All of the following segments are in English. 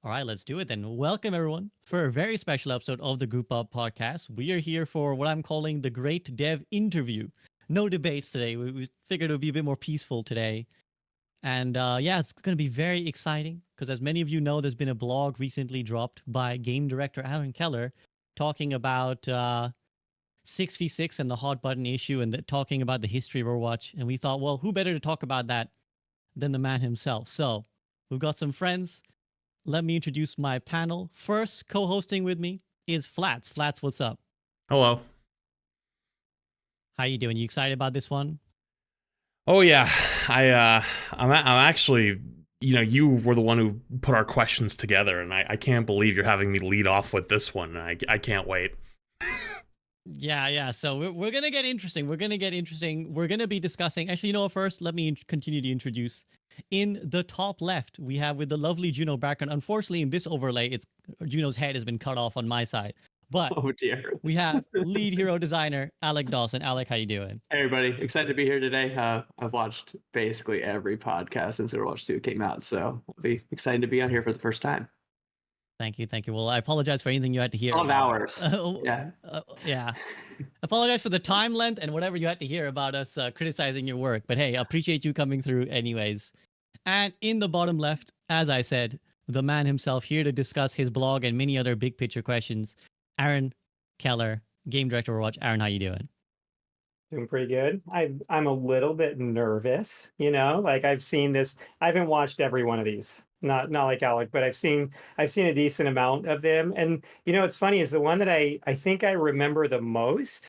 All right, let's do it then. Welcome, everyone, for a very special episode of the Group Up podcast. We are here for what I'm calling the Great Dev Interview. No debates today. We figured it would be a bit more peaceful today. And yeah, it's going to be very exciting because, as many of you know, there's been a blog recently dropped by game director Alan Keller talking about 6v6 and the hot button issue and talking about the history of Overwatch. And we thought, well, who better to talk about that than the man himself? So we've got some friends. Let me introduce my panel. First, co-hosting with me is Flats. Flats, what's up? Hello. How you doing? You excited about this one? Oh yeah, I'm actually, you were the one who put our questions together, and I can't believe you're having me lead off with this one. I can't wait. Yeah. So we're gonna get interesting. We're gonna be discussing. Actually, you know what? First, let me continue to introduce. In the top left, we have with the lovely Juno background. Unfortunately, in this overlay, it's Juno's head has been cut off on my side. But Oh dear. we have lead hero designer Alec Dawson. Alec, how you doing? Hey everybody, excited to be here today. I've watched basically every podcast since Overwatch 2 came out, so I'll be excited to be on here for the first time. Thank you. Well, I apologize for anything you had to hear. 12 hours. Yeah. Yeah. Apologize for the time length and whatever you had to hear about us criticizing your work. But hey, I appreciate you coming through anyways. And in the bottom left, as I said, the man himself here to discuss his blog and many other big picture questions, Aaron Keller, game director of Overwatch. Aaron, how you doing? Doing pretty good. I'm a little bit nervous, like I've seen this. I haven't watched every one of these. Not like Alec, but I've seen a decent amount of them. And what's funny is the one that I think I remember the most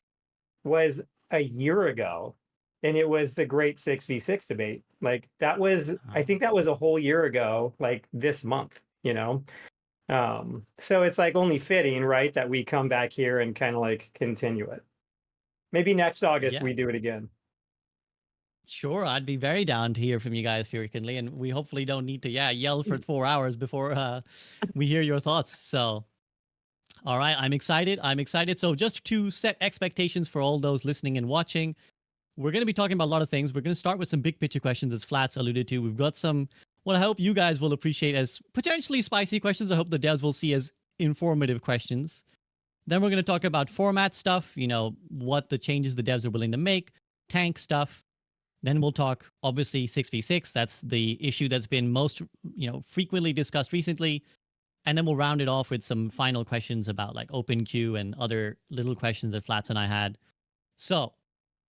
was a year ago. And it was the great 6v6 debate. Like that was, I think that was a whole year ago, like this month, so it's like only fitting, right, that we come back here and kind of like continue it. Maybe next August we do it again. Sure, I'd be very down to hear from you guys frequently, and we hopefully don't need to yell for 4 hours before we hear your thoughts. So, all right, I'm excited. So just to set expectations for all those listening and watching, we're going to be talking about a lot of things. We're going to start with some big picture questions, as Flats alluded to. We've got some, what I hope you guys will appreciate as potentially spicy questions. I hope the devs will see as informative questions. Then we're going to talk about format stuff, what the changes the devs are willing to make, tank stuff. Then we'll talk, obviously, 6v6. That's the issue that's been most, frequently discussed recently. And then we'll round it off with some final questions about like open queue and other little questions that Flats and I had. So,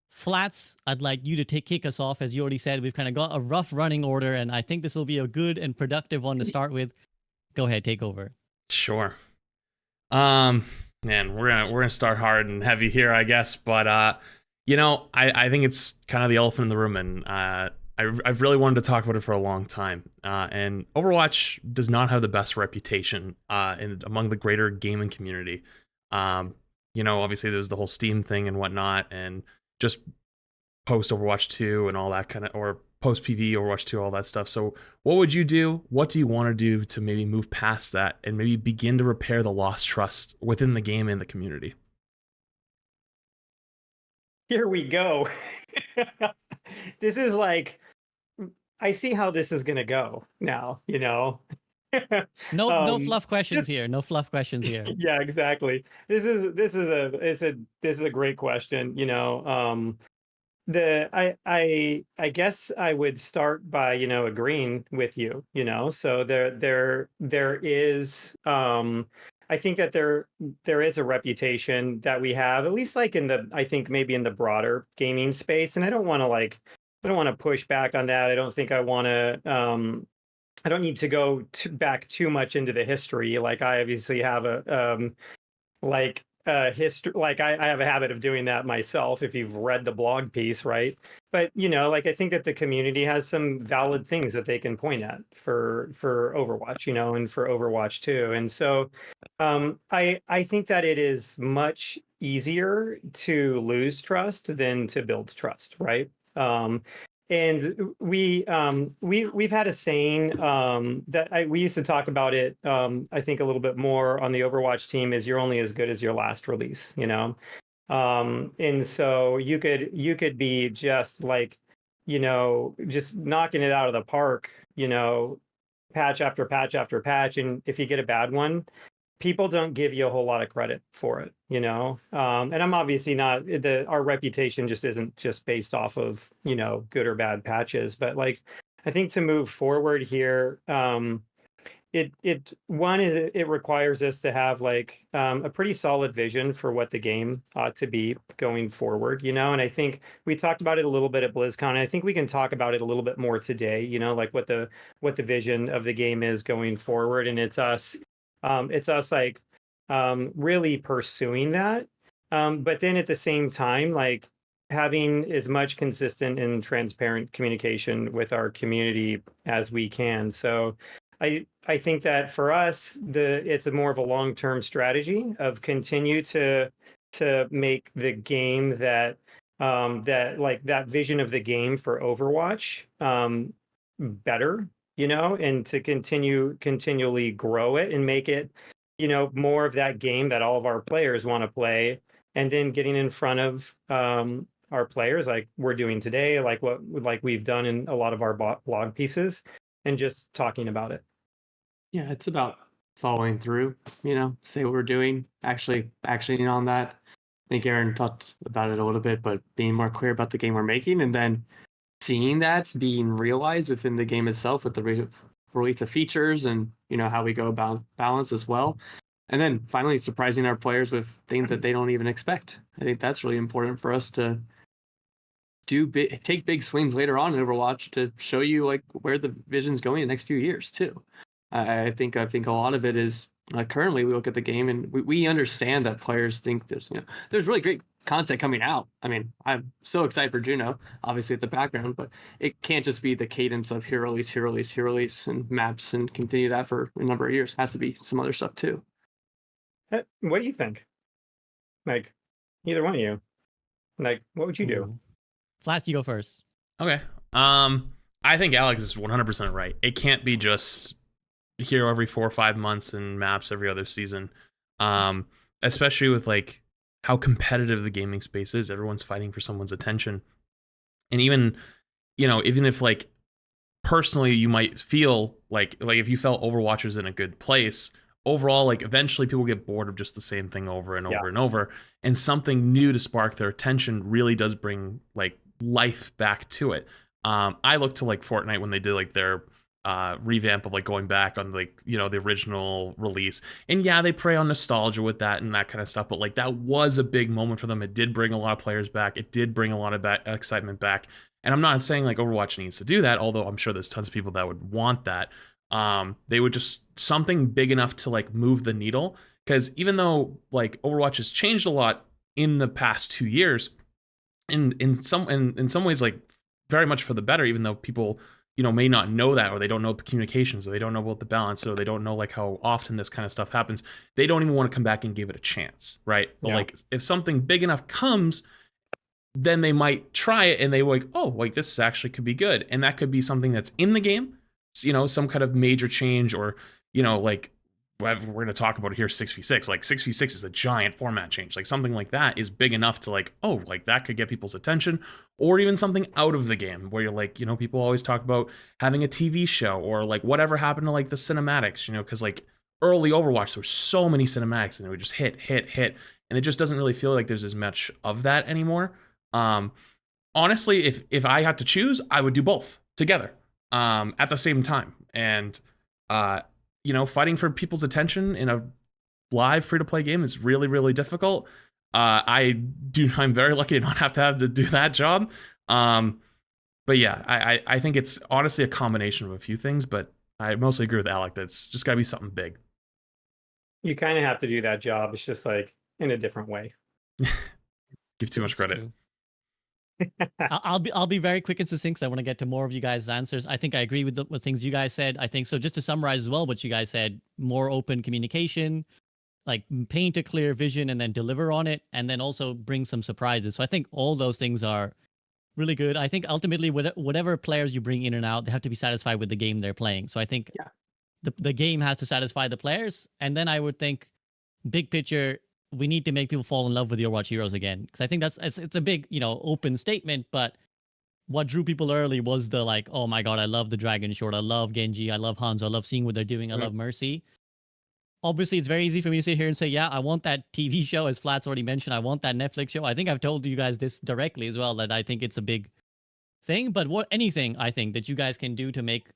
Flats, I'd like you to kick us off. As you already said, we've kind of got a rough running order, and I think this will be a good and productive one to start with. Go ahead, take over. Sure. Man, we're gonna start hard and heavy here, I guess. But I think it's kind of the elephant in the room, and I've really wanted to talk about it for a long time. And Overwatch does not have the best reputation among the greater gaming community. Obviously there's the whole Steam thing and whatnot, and just post Overwatch 2 and all that kind of, or post PV Overwatch 2, all that stuff. So what would you do? What do you want to do to maybe move past that and maybe begin to repair the lost trust within the game and the community? Here we go. This is like, I see how this is going to go now, No fluff questions here. No fluff questions here. Yeah, exactly. This is a great question. I guess I would start by agreeing with you. So there is I think that there is a reputation that we have, at least like I think maybe in the broader gaming space, and I don't want to push back on that. I don't think I want to. I don't need to go back too much into the history. Like I obviously have a history. Like I have a habit of doing that myself. If you've read the blog piece, right? But like I think that the community has some valid things that they can point at for Overwatch, and for Overwatch 2. And so I think that it is much easier to lose trust than to build trust, right? And we've had a saying that we used to talk about it. I think a little bit more on the Overwatch team is you're only as good as your last release, and so you could be just like, just knocking it out of the park, patch after patch after patch, and if you get a bad one, people don't give you a whole lot of credit for it, you know. And I'm obviously not our reputation just isn't just based off of, you know, good or bad patches, but like I think to move forward here, it requires us to have like a pretty solid vision for what the game ought to be going forward, you know. And I think we talked about it a little bit at BlizzCon. And I think we can talk about it a little bit more today, you know, like what the vision of the game is going forward. And it's us like really pursuing that, but then at the same time like having as much consistent and transparent communication with our community as we can. So I think that for us, it's a more of a long-term strategy of continue to make the game that that vision of the game for Overwatch better, you know, and to continually grow it and make it, you know, more of that game that all of our players want to play, and then getting in front of our players like we're doing today, like we've done in a lot of our blog pieces, and just talking about it. Yeah, it's about following through, you know, say what we're doing, actually actioning on that. I think Aaron talked about it a little bit, but being more clear about the game we're making, and then seeing that being realized within the game itself with the release of features, and, you know, how we go about balance as well. And then finally surprising our players with things that they don't even expect. I think that's really important for us to take big swings later on in Overwatch to show you like where the vision's going in the next few years too. I think a lot of it is currently we look at the game and we understand that players think there's really great content coming out. I mean, I'm so excited for Juno, obviously at the background, but it can't just be the cadence of here release, and maps and continue that for a number of years. It has to be some other stuff too. What do you think? Like, either one of you, like, what would you do? Ooh. Flash, you go first. Okay. I think Alex is 100% right. It can't be just hero every 4 or 5 months and maps every other season. Especially with like how competitive the gaming space is. Everyone's fighting for someone's attention. And even, you know, even if like personally you might feel like if you felt Overwatch was in a good place, overall, like eventually people get bored of just the same thing over and over and over. And something new to spark their attention really does bring like life back to it. I look to like Fortnite when they did like their revamp of like going back on like, you know, the original release, and yeah, they prey on nostalgia with that and that kind of stuff, but like that was a big moment for them. It did bring a lot of players back. It did bring a lot of excitement back. And I'm not saying like Overwatch needs to do that, although I'm sure there's tons of people that would want that. They would just something big enough to like move the needle, because even though like Overwatch has changed a lot in the past 2 years, in some ways like very much for the better, even though people, you know, may not know that, or they don't know the communications, or they don't know about the balance, or they don't know like how often this kind of stuff happens. They don't even want to come back and give it a chance, right? But like if something big enough comes, then they might try it and they like, oh, like this actually could be good. And that could be something that's in the game, you know, some kind of major change, or, you know, like we're going to talk about it here, 6v6. Like 6v6 is a giant format change. Like something like that is big enough to like, oh, like that could get people's attention. Or even something out of the game where you're like, you know, people always talk about having a TV show, or like whatever happened to like the cinematics, you know, because like early Overwatch, there were so many cinematics and it would just hit. And it just doesn't really feel like there's as much of that anymore. Honestly, if I had to choose, I would do both together at the same time. And, you know, fighting for people's attention in a live free-to-play game is really, really difficult. I'm very lucky to not have to do that job. But yeah, I think it's honestly a combination of a few things, but I mostly agree with Alec that it's just gotta be something big. You kind of have to do that job. It's just like in a different way. Give too much credit. I'll be very quick and succinct, because I want to get to more of you guys' answers. I think I agree with the things you guys said. I think so. Just to summarize as well, what you guys said: more open communication, like paint a clear vision and then deliver on it, and then also bring some surprises. So I think all those things are really good. I think ultimately, whatever players you bring in and out, they have to be satisfied with the game they're playing. So I think the game has to satisfy the players, and then I would think, big picture, we need to make people fall in love with the Overwatch heroes again, because I think it's a big, you know, open statement, but what drew people early was the like, oh my god, I love the Dragon Short, I love Genji, I love Hanzo, I love seeing what they're doing, I love Mercy. Obviously, it's very easy for me to sit here and say, yeah, I want that TV show, as Flat's already mentioned. I want that Netflix show. I think I've told you guys this directly as well, that I think it's a big thing. But anything I think that you guys can do to make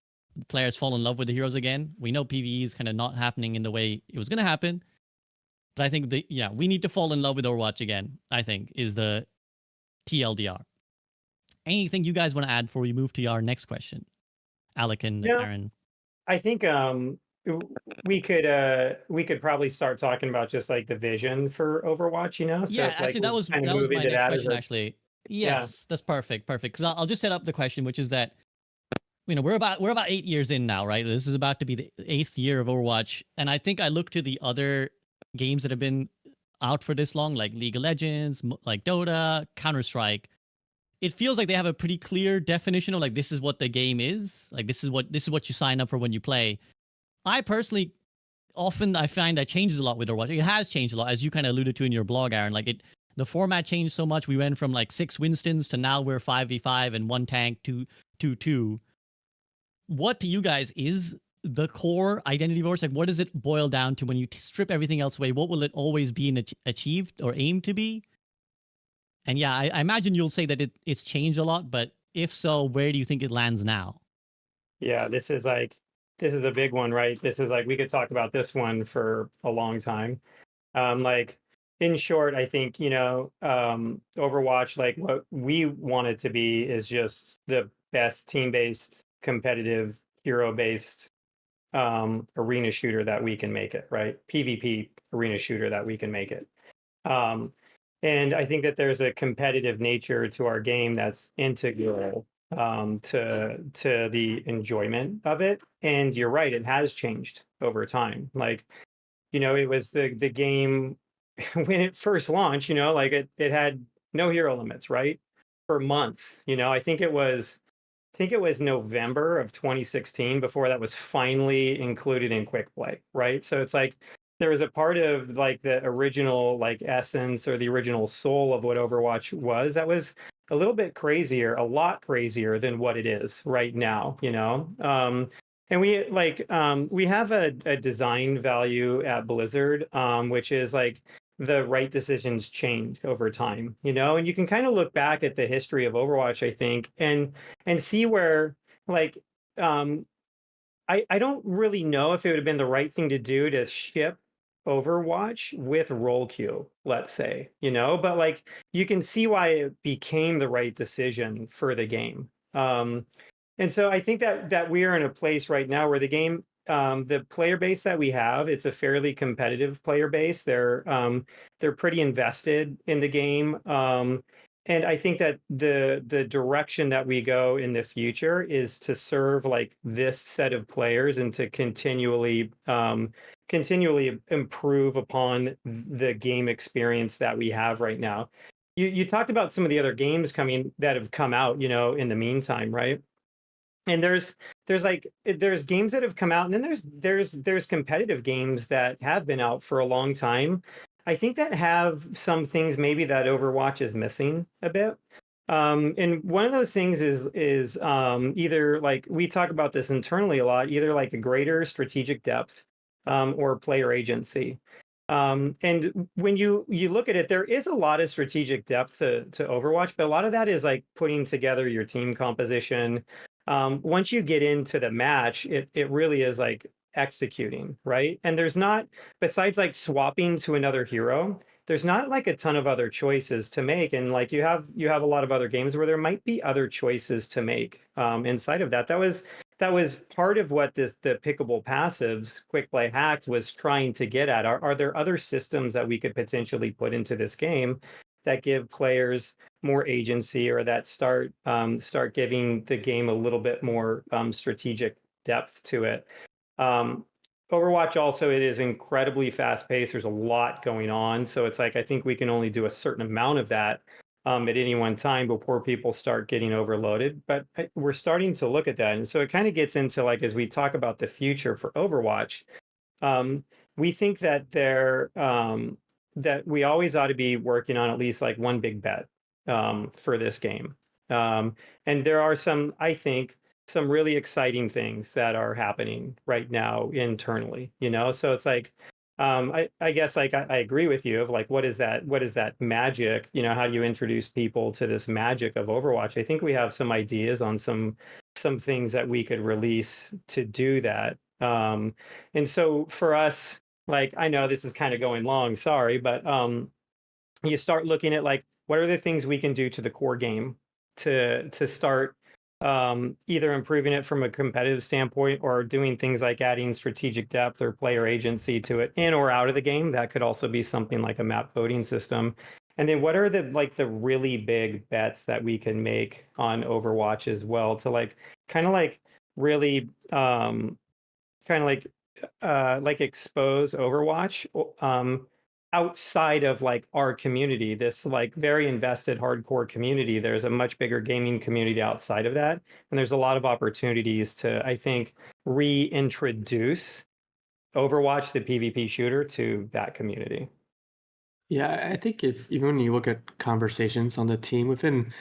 players fall in love with the heroes again. We know PvE is kind of not happening in the way it was going to happen. But I think we need to fall in love with Overwatch again, I think, is the TLDR. Anything you guys want to add before we move to our next question? Alec and Aaron. I think we could probably start talking about just like the vision for Overwatch, So yeah, if, actually that was my next question actually. Yes, that's perfect. Because I'll just set up the question, which is that we're about 8 years in now, right? This is about to be the 8th year of Overwatch, and I think I look to the other games that have been out for this long, like League of Legends, like Dota, Counter-Strike. It feels like they have a pretty clear definition of like, this is what the game is. Like, this is what you sign up for when you play. I personally I find that changes a lot with Overwatch. It has changed a lot, as you kind of alluded to in your blog, Aaron. Like the format changed so much. We went from like 6 Winstons to now we're 5v5 and 1 tank, 2-2. What to you guys is the core identity of Overwatch? Like, what does it boil down to when you strip everything else away? What will it always be achieved or aim to be? And yeah, I imagine you'll say that it's changed a lot, but if so, where do you think it lands now? Yeah, this is a big one, right? This is like, we could talk about this one for a long time. Like, in short, I think, Overwatch, like what we want it to be is just the best team-based, competitive, hero-based arena shooter that we can make it, right? PvP arena shooter that we can make it. And I think that there's a competitive nature to our game that's integral to the enjoyment of it. And you're right, it has changed over time. Like, it was the game when it first launched, like it had no hero limits, right? For months. I think it was November of 2016 before that was finally included in quick play, right? So it's like there was a part of like the original like essence or the original soul of what Overwatch was that was a little bit crazier, a lot crazier than what it is right now, and we have a design value at Blizzard, which is like the right decisions change over time, and you can kind of look back at the history of Overwatch, I think, and see where like I don't really know if it would have been the right thing to do to ship Overwatch with role queue, let's say, but like you can see why it became the right decision for the game. And so I think that we are in a place right now where the game, the player base that we have, it's a fairly competitive player base. They're pretty invested in the game. And I think that the direction that we go in the future is to serve like this set of players and to continually improve upon the game experience that we have right now. You talked about some of the other games that have come out, in the meantime, right? And there's games that have come out, and then there's competitive games that have been out for a long time. I think that have some things maybe that Overwatch is missing a bit. And one of those things is either like we talk about this internally a lot, either like a greater strategic depth or player agency. And when you look at it, there is a lot of strategic depth to Overwatch, but a lot of that is like putting together your team composition. Once you get into the match, it really is like executing, right? And there's not, besides like swapping to another hero, there's not like a ton of other choices to make. And like you have a lot of other games where there might be other choices to make inside of that. That was part of what the pickable passives, quick play hacks was trying to get at. Are there other systems that we could potentially put into this game that give players more agency, or that start giving the game a little bit more strategic depth to it? Overwatch also, it is incredibly fast paced. There's a lot going on, so it's like I think we can only do a certain amount of that at any one time before people start getting overloaded. But we're starting to look at that, and so it kind of gets into like, as we talk about the future for Overwatch, we think that that we always ought to be working on at least like one big bet for this game. And there are some, I think, some really exciting things that are happening right now internally, you know? So it's like, I guess like I agree with you of like, what is that magic? You know, how do you introduce people to this magic of Overwatch? I think we have some ideas on some things that we could release to do that. And so for us, like, I know this is kind of going long, sorry, but you start looking at like what are the things we can do to the core game to start either improving it from a competitive standpoint or doing things like adding strategic depth or player agency to it in or out of the game. That could also be something like a map voting system. And then what are the like the really big bets that we can make on Overwatch as well to like kind of like really kind of like expose Overwatch outside of like our community, this like very invested hardcore community. There's a much bigger gaming community outside of that, and there's a lot of opportunities to, I think, reintroduce Overwatch, the PvP shooter, to that community. Yeah, I think if even when you look at conversations on the team within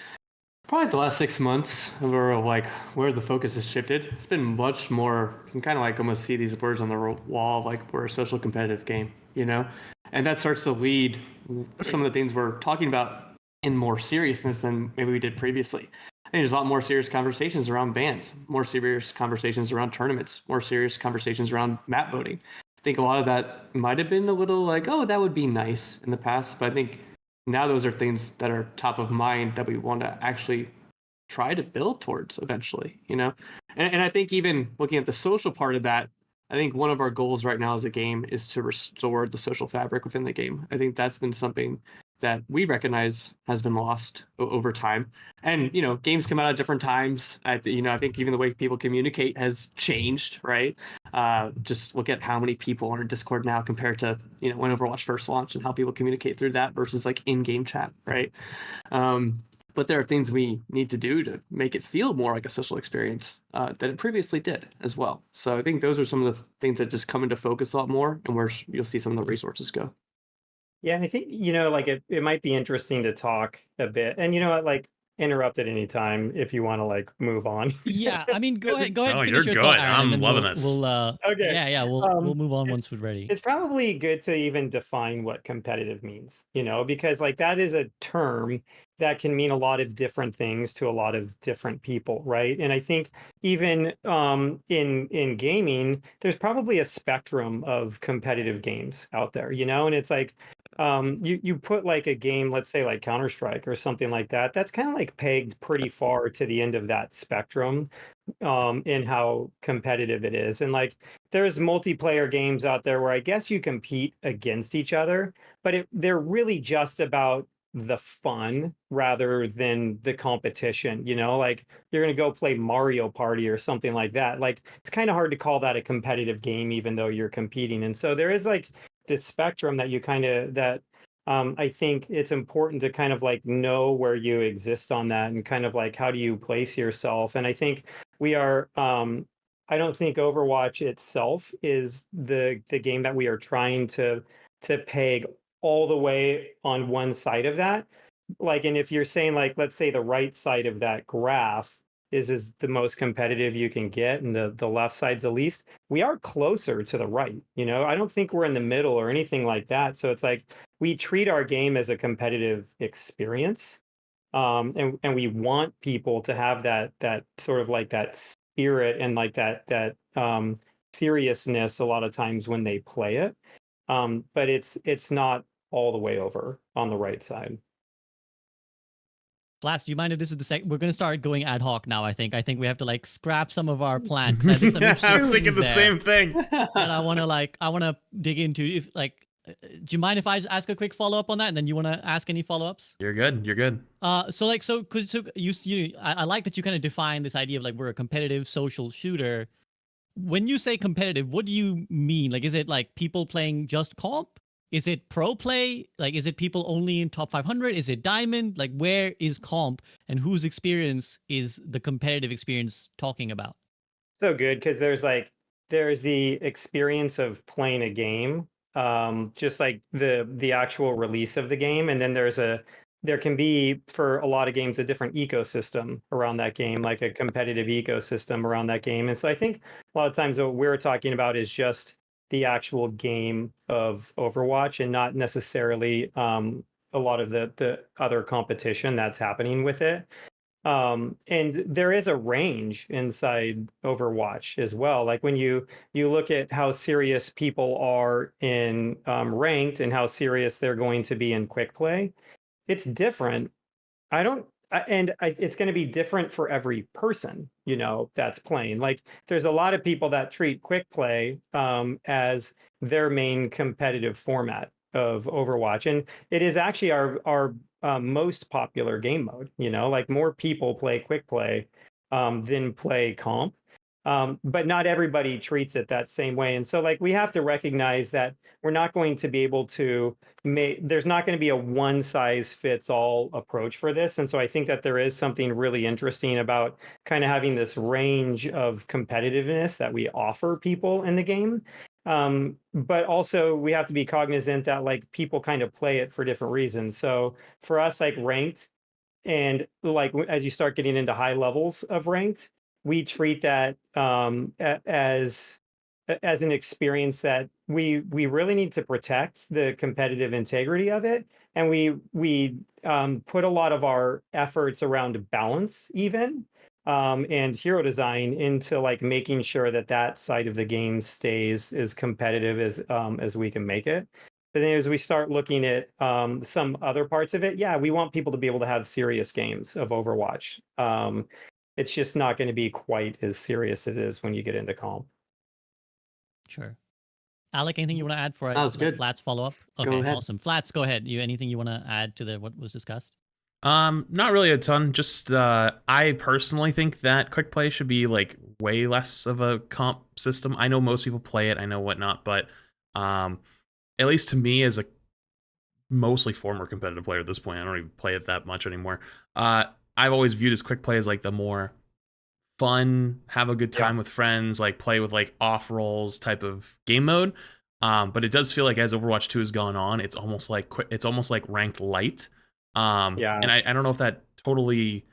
probably the last 6 months, where the focus has shifted, it's been much more. You can kind of like almost see these words on the wall, like we're a social competitive game, you know, and that starts to lead some of the things we're talking about in more seriousness than maybe we did previously. I think there's a lot more serious conversations around bans, more serious conversations around tournaments, more serious conversations around map voting. I think a lot of that might have been a little like, oh, that would be nice in the past, but I think now those are things that are top of mind that we want to actually try to build towards eventually, you know? And I think even looking at the social part of that, I think one of our goals right now as a game is to restore the social fabric within the game. I think that's been something that we recognize has been lost over time. And, you know, games come out at different times. I think even the way people communicate has changed, right? Just look at how many people are in Discord now compared to, you know, when Overwatch first launched and how people communicate through that versus like in-game chat, right? But there are things we need to do to make it feel more like a social experience than it previously did as well. So I think those are some of the things that just come into focus a lot more and where you'll see some of the resources go. Yeah, and I think, you know, like it might be interesting to talk a bit. And you know what, like interrupt at any time if you want to like move on. Yeah, I mean, go ahead, Oh, finish you're your thought, good. Aaron, and I'm then loving we'll this. we'll Okay. yeah, we'll move on It's once we're ready. it's probably good to even define what competitive means, you know, because like that is a term that can mean a lot of different things to a lot of different people, right? And I think even in gaming, there's probably a spectrum of competitive games out there, you know, and it's like you put like a game, let's say like Counter-Strike or something like that, that's kind of like pegged pretty far to the end of that spectrum in how competitive it is. And like there's multiplayer games out there where I guess you compete against each other, but they're really just about the fun rather than the competition, you know, like you're going to go play Mario Party or something like that. Like it's kind of hard to call that a competitive game, even though you're competing. And so there is like this spectrum that you kind of that I think it's important to kind of like know where you exist on that and kind of like how do you place yourself. And I think we are I don't think Overwatch itself is the game that we are trying to peg all the way on one side of that. Like, and if you're saying like, let's say the right side of that graph is the most competitive you can get, and the left side's the least, we are closer to the right. You know, I don't think we're in the middle or anything like that. So it's like we treat our game as a competitive experience. And we want people to have that sort of like that spirit and like that seriousness a lot of times when they play it. But it's not all the way over on the right side. Blast, do you mind if this is the second? We're going to start going ad hoc now, I think. I think we have to like scrap some of our plan because there's some interesting I was thinking things the there same thing. that I want to dig into. If like, do you mind if I ask a quick follow up on that, and then you want to ask any follow ups? You're good. You're good. I like that you kind of define this idea of like we're a competitive social shooter. When you say competitive, what do you mean? Like, is it like people playing just comp? Is it pro play? Like, is it people only in top 500? Is it diamond? Like, where is comp and whose experience is the competitive experience talking about? So good because there's the experience of playing a game, just like the actual release of the game, and then there's there can be, for a lot of games, a different ecosystem around that game, like a competitive ecosystem around that game. And so I think a lot of times what we're talking about is just the actual game of Overwatch and not necessarily a lot of the other competition that's happening with it. And there is a range inside Overwatch as well. Like when you look at how serious people are in ranked and how serious they're going to be in quick play, it's different. I don't, it's going to be different for every person, that's playing. Like there's a lot of people that treat quick play as their main competitive format of Overwatch, and it is actually our most popular game mode. Like more people play quick play than play comp. But not everybody treats it that same way. And so like we have to recognize that we're not going to be able to there's not going to be a one size fits all approach for this. And so I think that there is something really interesting about kind of having this range of competitiveness that we offer people in the game. But also we have to be cognizant that like people kind of play it for different reasons. So for us, like ranked, and like as you start getting into high levels of ranked, we treat that as an experience that we really need to protect the competitive integrity of it, and we put a lot of our efforts around balance even and hero design into like making sure that that side of the game stays as competitive as we can make it. But then as we start looking at some other parts of it, yeah, we want people to be able to have serious games of Overwatch. It's just not going to be quite as serious as it is when you get into comp. Sure. Alec, anything you want to add for That was good. Flat's follow up? Go Okay, ahead. awesome. Flats, go ahead. Anything you want to add to what was discussed? Not really a ton. Just I personally think that quick play should be like way less of a comp system. I know most people play it, I know whatnot, but at least to me as a mostly former competitive player at this point, I don't even play it that much anymore. I've always viewed as quick play as like the more fun, have a good time with friends, like play with like off rolls type of game mode. But it does feel like as Overwatch 2 has gone on, it's almost like ranked light. And I don't know if that totally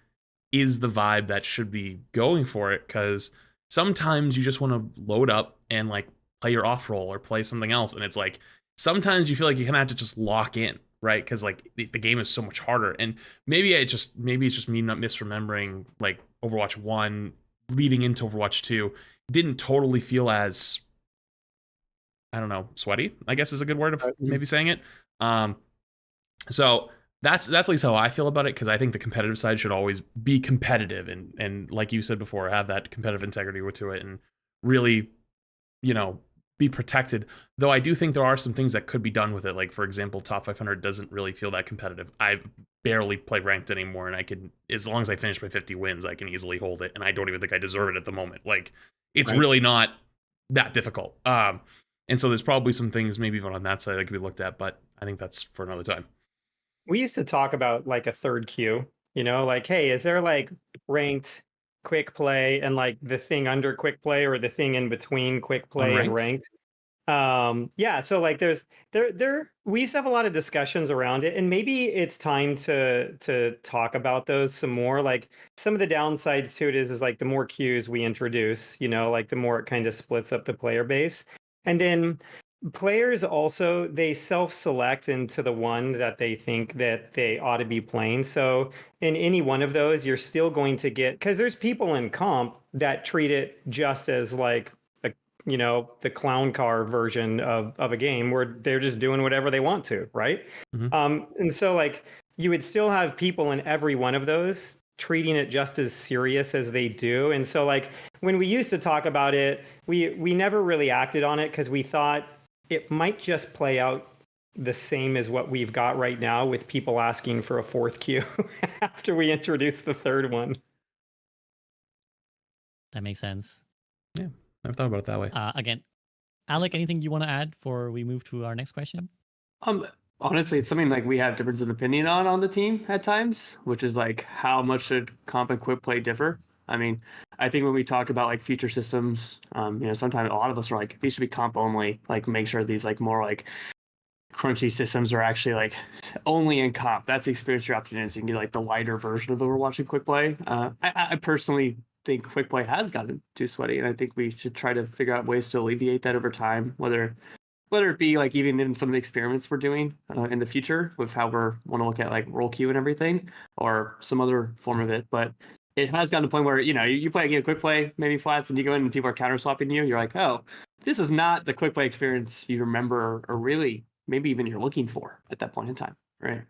is the vibe that should be going for it, because sometimes you just want to load up and like play your off roll or play something else, and it's like sometimes you feel like you kind of have to just lock in, right? Because like the game is so much harder. And maybe it's just me not misremembering like Overwatch 1 leading into Overwatch 2 didn't totally feel as, I don't know, sweaty, I guess is a good word of maybe saying it. So that's at least how I feel about it, because I think the competitive side should always be competitive and like you said before, have that competitive integrity to it and really, be protected. Though I do think there are some things that could be done with it. Like, for example, top 500 doesn't really feel that competitive. I barely play ranked anymore, and I can, as long as I finish my 50 wins, I can easily hold it, and I don't even think I deserve it at the moment. Like, it's really not that difficult. And so there's probably some things maybe even on that side that could be looked at, but I think that's for another time. We used to talk about like a third queue, like, hey, is there like ranked quick play and like the thing under quick play or the thing in between quick play and ranked? Yeah, so like there's we used to have a lot of discussions around it, and maybe it's time to talk about those some more. Like some of the downsides to it is like the more queues we introduce, like the more it kind of splits up the player base. And then players also, they self-select into the one that they think that they ought to be playing. So in any one of those, you're still going to get, because there's people in comp that treat it just as like the clown car version of a game where they're just doing whatever they want to, right? And so like you would still have people in every one of those treating it just as serious as they do. And so like when we used to talk about it, we never really acted on it because we thought it might just play out the same as what we've got right now, with people asking for a fourth queue after we introduce the third one. That makes sense. Yeah, I've thought about it that way. Again, Alec, anything you want to add before we move to our next question? Honestly, it's something like we have difference of opinion on the team at times, which is like how much should comp and quick play differ? I mean, I think when we talk about like future systems, sometimes a lot of us are like, these should be comp only, like make sure these like more like crunchy systems are actually like only in comp. That's the experience you're opting in. So you can get like the lighter version of Overwatch and quick play. I personally think quick play has gotten too sweaty, and I think we should try to figure out ways to alleviate that over time. Whether it be like even in some of the experiments we're doing in the future with how we're want to look at like roll queue and everything, or some other form of it. But it has gotten to the point where you play a game of quick play, maybe flats, and you go in and people are counter swapping you. You're like, oh, this is not the quick play experience you remember, or really maybe even you're looking for at that point in time, right?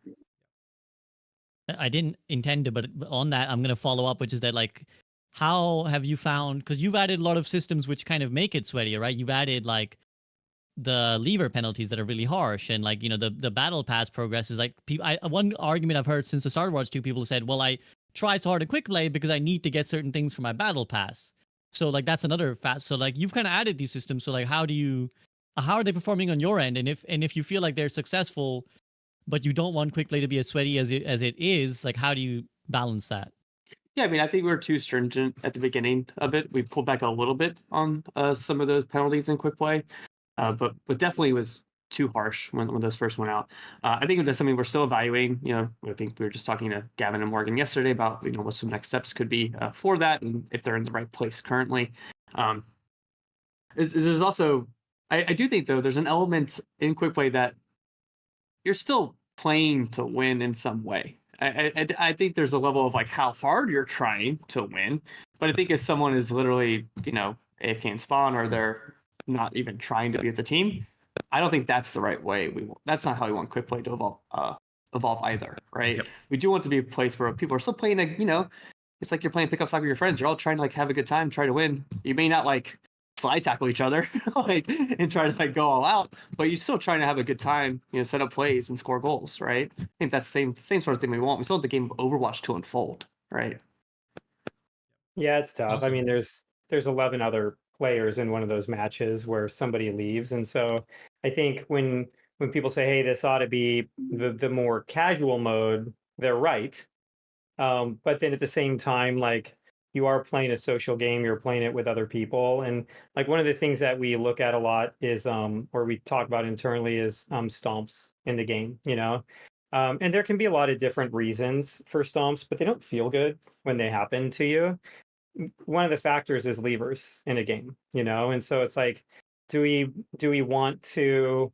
I didn't intend to, but on that, I'm going to follow up, which is that like, how have you found, because you've added a lot of systems which kind of make it sweatier, right? You've added like the lever penalties that are really harsh, and like, the battle pass progress is like, one argument I've heard since the start of Overwatch 2, people have said, well, I try so hard in quick play because I need to get certain things for my battle pass. So like that's another so like you've kind of added these systems. So like how are they performing on your end? And if you feel like they're successful, but you don't want quick play to be as sweaty as it is, like how do you balance that? Yeah, I mean, I think we were too stringent at the beginning of it. We pulled back a little bit on some of those penalties in quick play, but definitely was too harsh when those first went out. I think that's something we're still evaluating. I think we were just talking to Gavin and Morgan yesterday about what some next steps could be for that, and if they're in the right place currently. There's also, I do think though, there's an element in quick play that you're still playing to win in some way. I think there's a level of like how hard you're trying to win, but I think if someone is literally AFK in spawn, or they're not even trying to be with the team, I don't think that's the right way. That's not how we want quick play to evolve either, right? Yep. We do want to be a place where people are still playing it's like you're playing pickup soccer with your friends. You're all trying to like have a good time, try to win. You may not like slide tackle each other like and try to like go all out, but you're still trying to have a good time, set up plays and score goals, right? I think that's the same sort of thing we want. We still want the game of Overwatch to unfold, right? Yeah, it's tough. I Awesome. mean, there's 11 other players in one of those matches where somebody leaves, and so I think when people say, "Hey, this ought to be the more casual mode," they're right. But then at the same time, like you are playing a social game, you're playing it with other people, and like one of the things that we look at a lot is, or we talk about internally, is stomps in the game. And there can be a lot of different reasons for stomps, but they don't feel good when they happen to you. One of the factors is levers in a game, and so it's like, do we want to,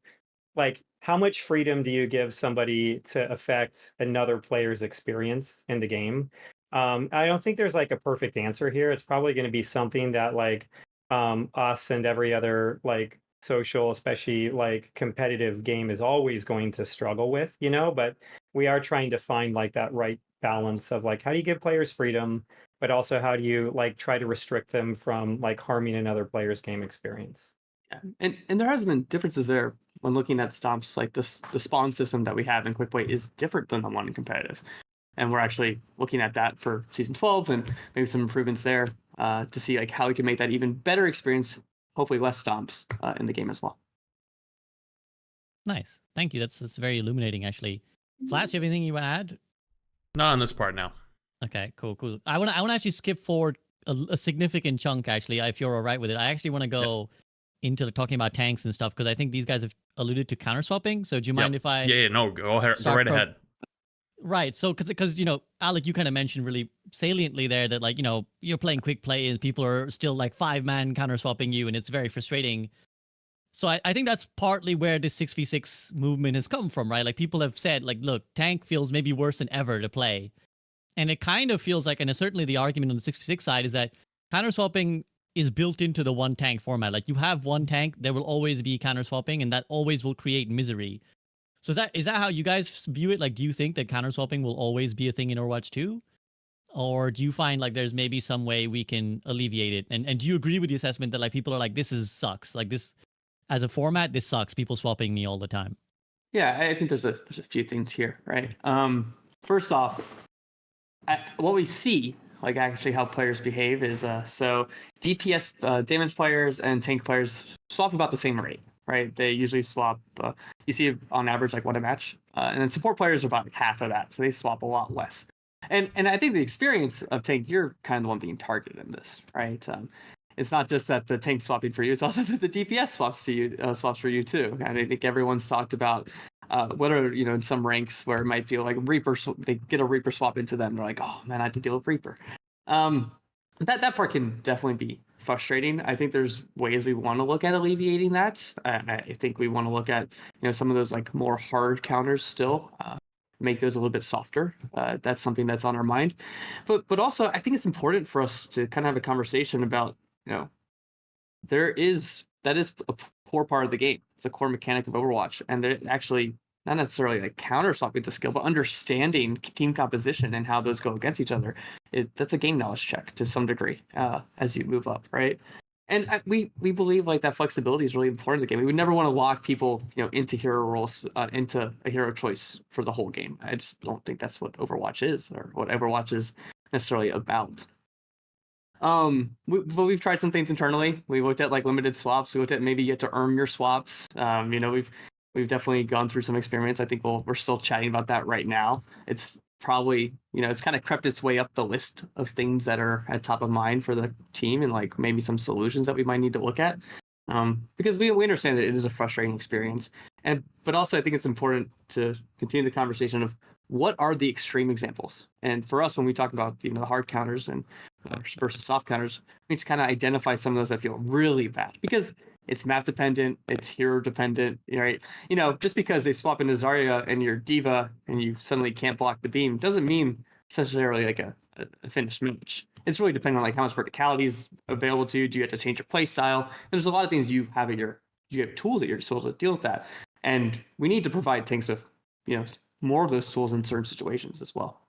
like, how much freedom do you give somebody to affect another player's experience in the game? I don't think there's like a perfect answer here. It's probably going to be something that like us and every other like social, especially like competitive game, is always going to struggle with, but we are trying to find like that right balance of like, how do you give players freedom, but also how do you like try to restrict them from like harming another player's game experience? Yeah, and there has been differences there when looking at stomps. Like the spawn system that we have in quick play is different than the one in competitive, and we're actually looking at that for season 12 and maybe some improvements there to see like how we can make that even better experience, hopefully less stomps in the game as well. Nice, thank you. That's very illuminating, actually. Flats, you have anything you want to add? Not on this part now. Okay, cool. I want to actually skip forward a significant chunk, actually, if you're all right with it. I actually want to go into talking about tanks and stuff, because I think these guys have alluded to counter swapping. So do you mind if I? Yeah, no, go ahead, go right ahead. Right. So because Alec, you kind of mentioned really saliently there that like you're playing quick play and people are still like 5-man counter swapping you, and it's very frustrating. So I think that's partly where this 6v6 movement has come from, right? Like people have said, like, look, tank feels maybe worse than ever to play. And it kind of feels like, and certainly the argument on the 6v6 side is that counter swapping is built into the one tank format. Like you have one tank, there will always be counter swapping, and that always will create misery. So is that how you guys view it? Like, do you think that counter swapping will always be a thing in Overwatch 2? Or do you find like there's maybe some way we can alleviate it? And do you agree with the assessment that like people are like, this sucks? Like this, as a format, this sucks. People swapping me all the time. Yeah, I think there's a few things here, right? First off, what we see, like actually how players behave, is so DPS damage players and tank players swap about the same rate, right? They usually swap. You see on average like one a match, and then support players are about half of that, so they swap a lot less. And I think the experience of tank, you're kind of the one being targeted in this, right? it's not just that the tank's swapping for you; it's also that the DPS swaps for you too. And I think everyone's talked about whether in some ranks where it might feel like Reaper, they get a Reaper swap into them, they're like, oh man, I have to deal with Reaper. That part can definitely be frustrating. I think there's ways we want to look at alleviating that. I think we want to look at some of those like more hard counters still. Make those a little bit softer. That's something that's on our mind. But also I think it's important for us to kind of have a conversation about, that is a core part of the game. It's a core mechanic of Overwatch, and they're actually not necessarily like counter swapping to skill, but understanding team composition and how those go against each other. That's a game knowledge check to some degree as you move up, right? And we believe like that flexibility is really important in the game. We would never want to lock people, into hero roles, into a hero choice for the whole game. I just don't think that's what Overwatch is, or what Overwatch is necessarily about. But we've tried some things internally. We looked at like limited swaps. We looked at maybe you have to earn your swaps. We've definitely gone through some experiments. I think we're still chatting about that right now. It's probably, it's kind of crept its way up the list of things that are at top of mind for the team, and like maybe some solutions that we might need to look at. Because we understand that it is a frustrating experience. But also I think it's important to continue the conversation of what are the extreme examples. And for us, when we talk about the hard counters and versus soft counters, we need to kind of identify some of those that feel really bad, because it's map dependent, it's hero dependent, right? Just because they swap into Zarya and you're D.Va and you suddenly can't block the beam doesn't mean necessarily like a finished match. It's really depending on like how much verticality is available to you. Do you have to change your play style? There's a lot of things you have you have tools at your disposal to deal with that. And we need to provide tanks with, more of those tools in certain situations as well.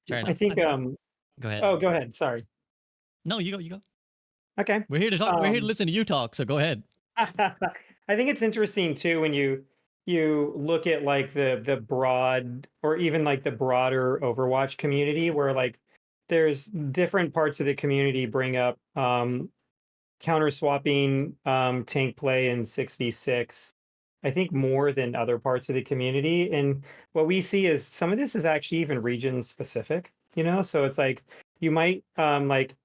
Fair enough. I think Go ahead. Oh, go ahead. Sorry. No, you go. Okay. We're here to talk. We're here to listen to you talk. So go ahead. I think it's interesting too when you look at like the broad, or even like the broader Overwatch community, where like there's different parts of the community bring up counter swapping tank play in 6v6, I think, more than other parts of the community. And what we see is some of this is actually even region specific, so it's like you might like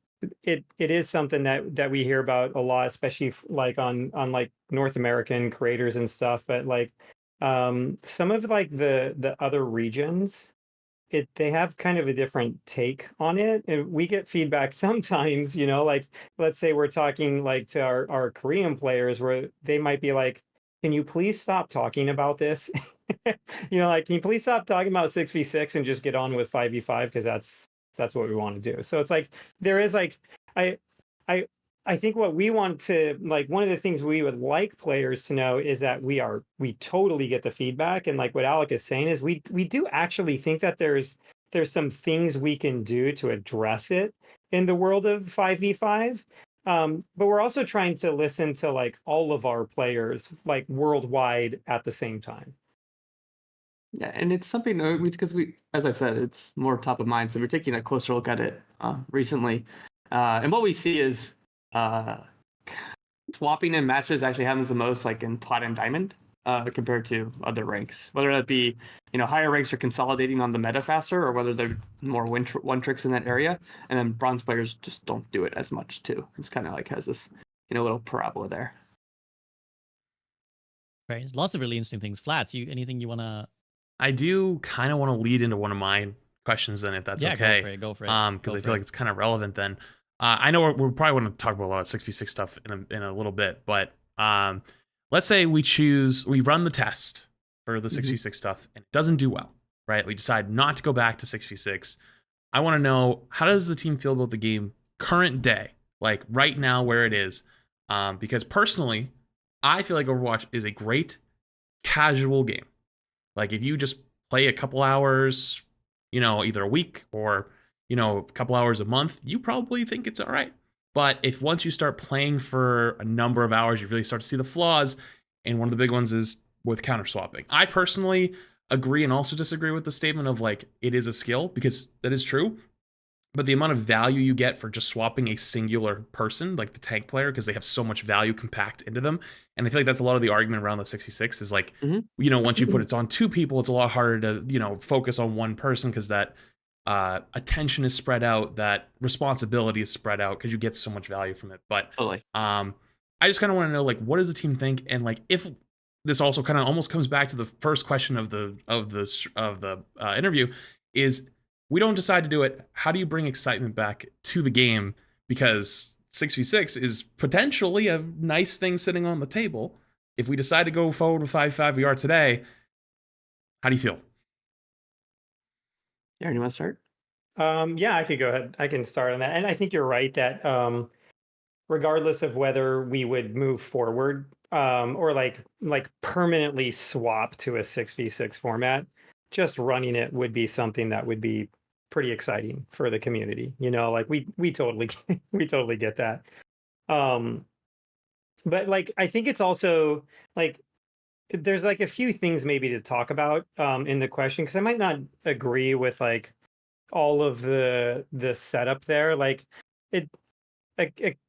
it is something that we hear about a lot, especially like on like North American creators and stuff. But like some of like the other regions, they have kind of a different take on it, and we get feedback sometimes, like let's say we're talking like to our Korean players, where they might be like, can you please stop talking about this? Like, can you please stop talking about 6v6 and just get on with 5v5, because that's what we want to do. So it's like there is like I think what we want to, like, one of the things we would like players to know is that we totally get the feedback, and like what Alec is saying is we do actually think that there's some things we can do to address it in the world of 5v5. But we're also trying to listen to like all of our players like worldwide at the same time. Yeah, and it's something because as I said, it's more top of mind. So we're taking a closer look at it recently, and what we see is swapping in matches actually happens the most like in Plat and Diamond compared to other ranks. Whether that be higher ranks are consolidating on the meta faster, or whether they're more one tricks in that area, and then bronze players just don't do it as much too. It's kind of like has this little parabola there. Right. There's lots of really interesting things. Flats, anything you want to? I do kind of want to lead into one of my questions then, if that's okay. Go for it. Because I feel like it's kind of relevant then. I know we're probably going to talk about a lot of 6v6 stuff in a little bit, but let's say we run the test for the 6v6 stuff and it doesn't do well, right? We decide not to go back to 6v6. I want to know, how does the team feel about the game current day, like right now where it is? Because personally, I feel like Overwatch is a great casual game. Like if you just play a couple hours, either a week or, a couple hours a month, you probably think it's all right. But if once you start playing for a number of hours, you really start to see the flaws. And one of the big ones is with counter swapping. I personally agree and also disagree with the statement of like, it is a skill, because that is true. But the amount of value you get for just swapping a singular person, like the tank player, because they have so much value compact into them. And I feel like that's a lot of the argument around the 66 is like, once you put it on two people, it's a lot harder to, focus on one person, because that attention is spread out, that responsibility is spread out because you get so much value from it. But Totally. I just kind of want to know, like, what does the team think, and like if this also kind of almost comes back to the first question of the interview is, we don't decide to do it, how do you bring excitement back to the game? Because 6v6 is potentially a nice thing sitting on the table. If we decide to go forward with 5v5 we are today, how do you feel? Aaron, you want to start? Yeah, I could go ahead. I can start on that. And I think you're right that regardless of whether we would move forward or like permanently swap to a 6v6 format, just running it would be something that would be pretty exciting for the community. You know, like we totally we totally get that. But like I think it's also like there's like a few things maybe to talk about in the question, because I might not agree with like all of the setup there. Like it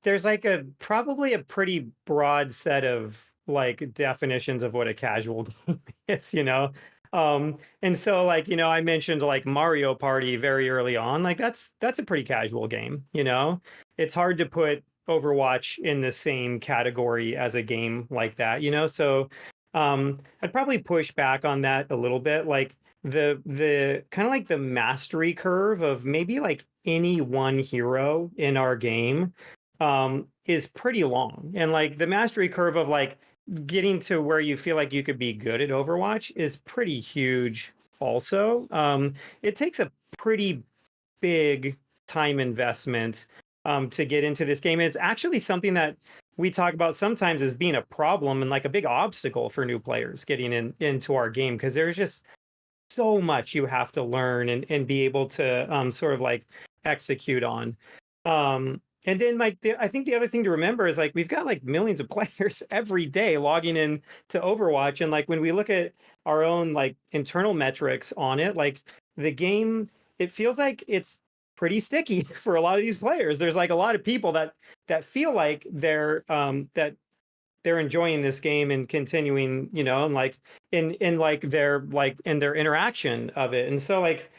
there's like a probably a pretty broad set of like definitions of what a casual game is, you know. And so like, you know, I mentioned like Mario Party very early on. Like that's a pretty casual game, you know. It's hard to put Overwatch in the same category as a game like that, you know. So I'd probably push back on that a little bit. Like the kind of like the mastery curve of maybe like any one hero in our game is pretty long. And like the mastery curve of like getting to where you feel like you could be good at Overwatch is pretty huge also. It takes a pretty big time investment to get into this game. And it's actually something that we talk about sometimes as being a problem and like a big obstacle for new players getting into our game, because there's just so much you have to learn and be able to sort of like execute on. And then like I think the other thing to remember is like we've got like millions of players every day logging in to Overwatch, and like when we look at our own like internal metrics on it, like the game, it feels like it's pretty sticky for a lot of these players. There's like a lot of people that feel like that they're enjoying this game and continuing, you know, and like in like their like in their interaction of it. And so like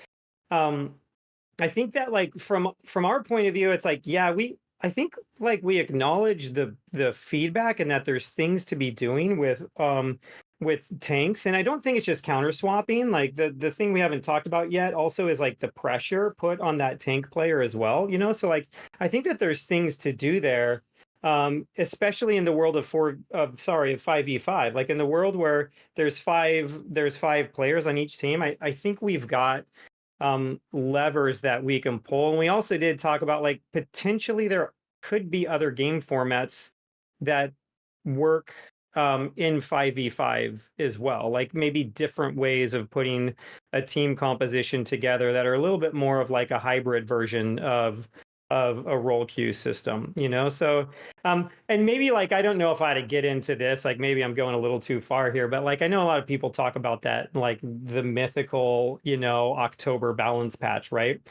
I think that like from our point of view, it's like, yeah, I think like we acknowledge the feedback and that there's things to be doing with tanks. And I don't think it's just counter swapping. Like the thing we haven't talked about yet also is like the pressure put on that tank player as well, you know. So like I think that there's things to do there, especially in the world of 5v5. Like in the world where there's five players on each team, I think we've got levers that we can pull. And we also did talk about like potentially there could be other game formats that work in 5v5 as well, like maybe different ways of putting a team composition together that are a little bit more of like a hybrid version of a role queue system, you know. So and maybe like I don't know if I had to get into this, like maybe I'm going a little too far here, but like I know a lot of people talk about that, like the mythical, you know, October balance patch, right?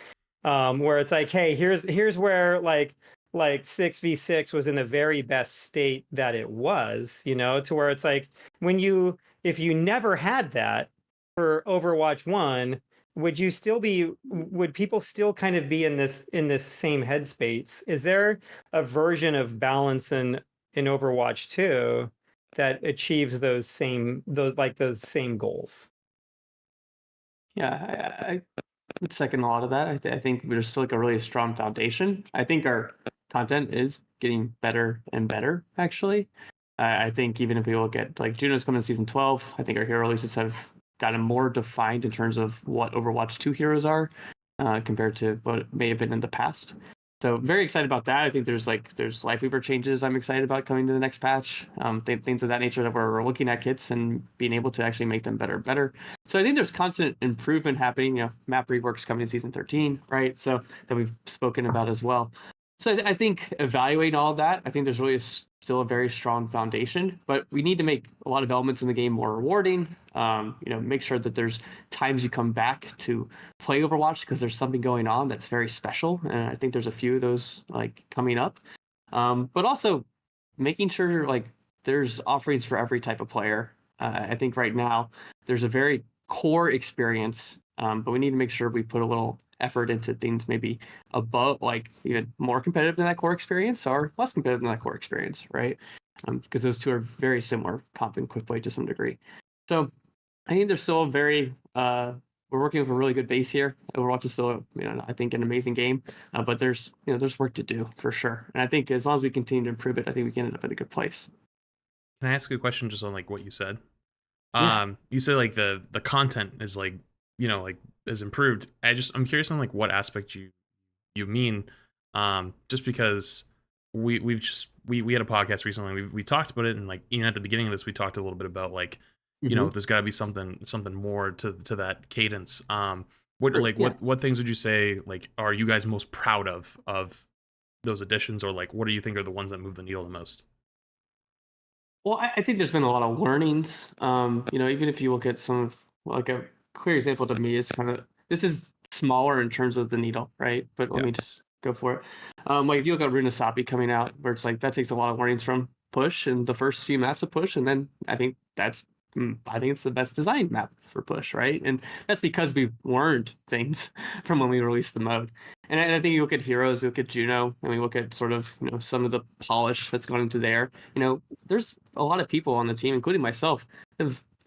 Where it's like, hey, here's where like 6v6 was in the very best state that it was, you know, to where it's like if you never had that for Overwatch 1, would people still kind of be in this same headspace? Is there a version of balance in Overwatch 2 that achieves those same goals? Yeah, I would second a lot of that. I think there's still like a really strong foundation. I think our content is getting better and better, actually. I think even if we look at like Juno's coming in season 12, I think our hero releases have gotten more defined in terms of what Overwatch 2 heroes are compared to what may have been in the past. So very excited about that. I think there's Lifeweaver changes I'm excited about coming to the next patch. Things of that nature that we're looking at kits and being able to actually make them better. So I think there's constant improvement happening. You know, map reworks coming in season 13, right? So that we've spoken about as well. So I think evaluating all of that, I think there's really still a very strong foundation, but we need to make a lot of elements in the game more rewarding. You know, make sure that there's times you come back to play Overwatch because there's something going on that's very special, and I think there's a few of those like coming up. But also making sure like there's offerings for every type of player. I think right now there's a very core experience, but we need to make sure we put a little effort into things maybe above, like even more competitive than that core experience or less competitive than that core experience, right? Because those two are very similar, comp and quick play to some degree. So I think there's still a very we're working with a really good base here. Overwatch is still, I think an amazing game, but there's work to do for sure. And I think as long as we continue to improve it, I think we can end up in a good place. Can I ask you a question just on like what you said? Yeah. You said like the content is like, like is improved. I'm curious on like what aspect you mean. Just because we had a podcast recently. We talked about it, and like even at the beginning of this, we talked a little bit about like, there's got to be something more to that cadence. What things would you say like are you guys most proud of those additions, or like what do you think are the ones that move the needle the most? Well, I think there's been a lot of learnings. Even if you look at some of, like a clear example to me is kind of, this is smaller in terms of the needle, right? But let me just go for it. Like if you look at Runasapi coming out, where it's like that takes a lot of learnings from Push and the first few maps of Push, and then I think it's the best designed map for Push, right? And that's because we've learned things from when we released the mode. And I think you look at Heroes, you look at Juno, and we look at sort of some of the polish that's gone into there. There's a lot of people on the team, including myself,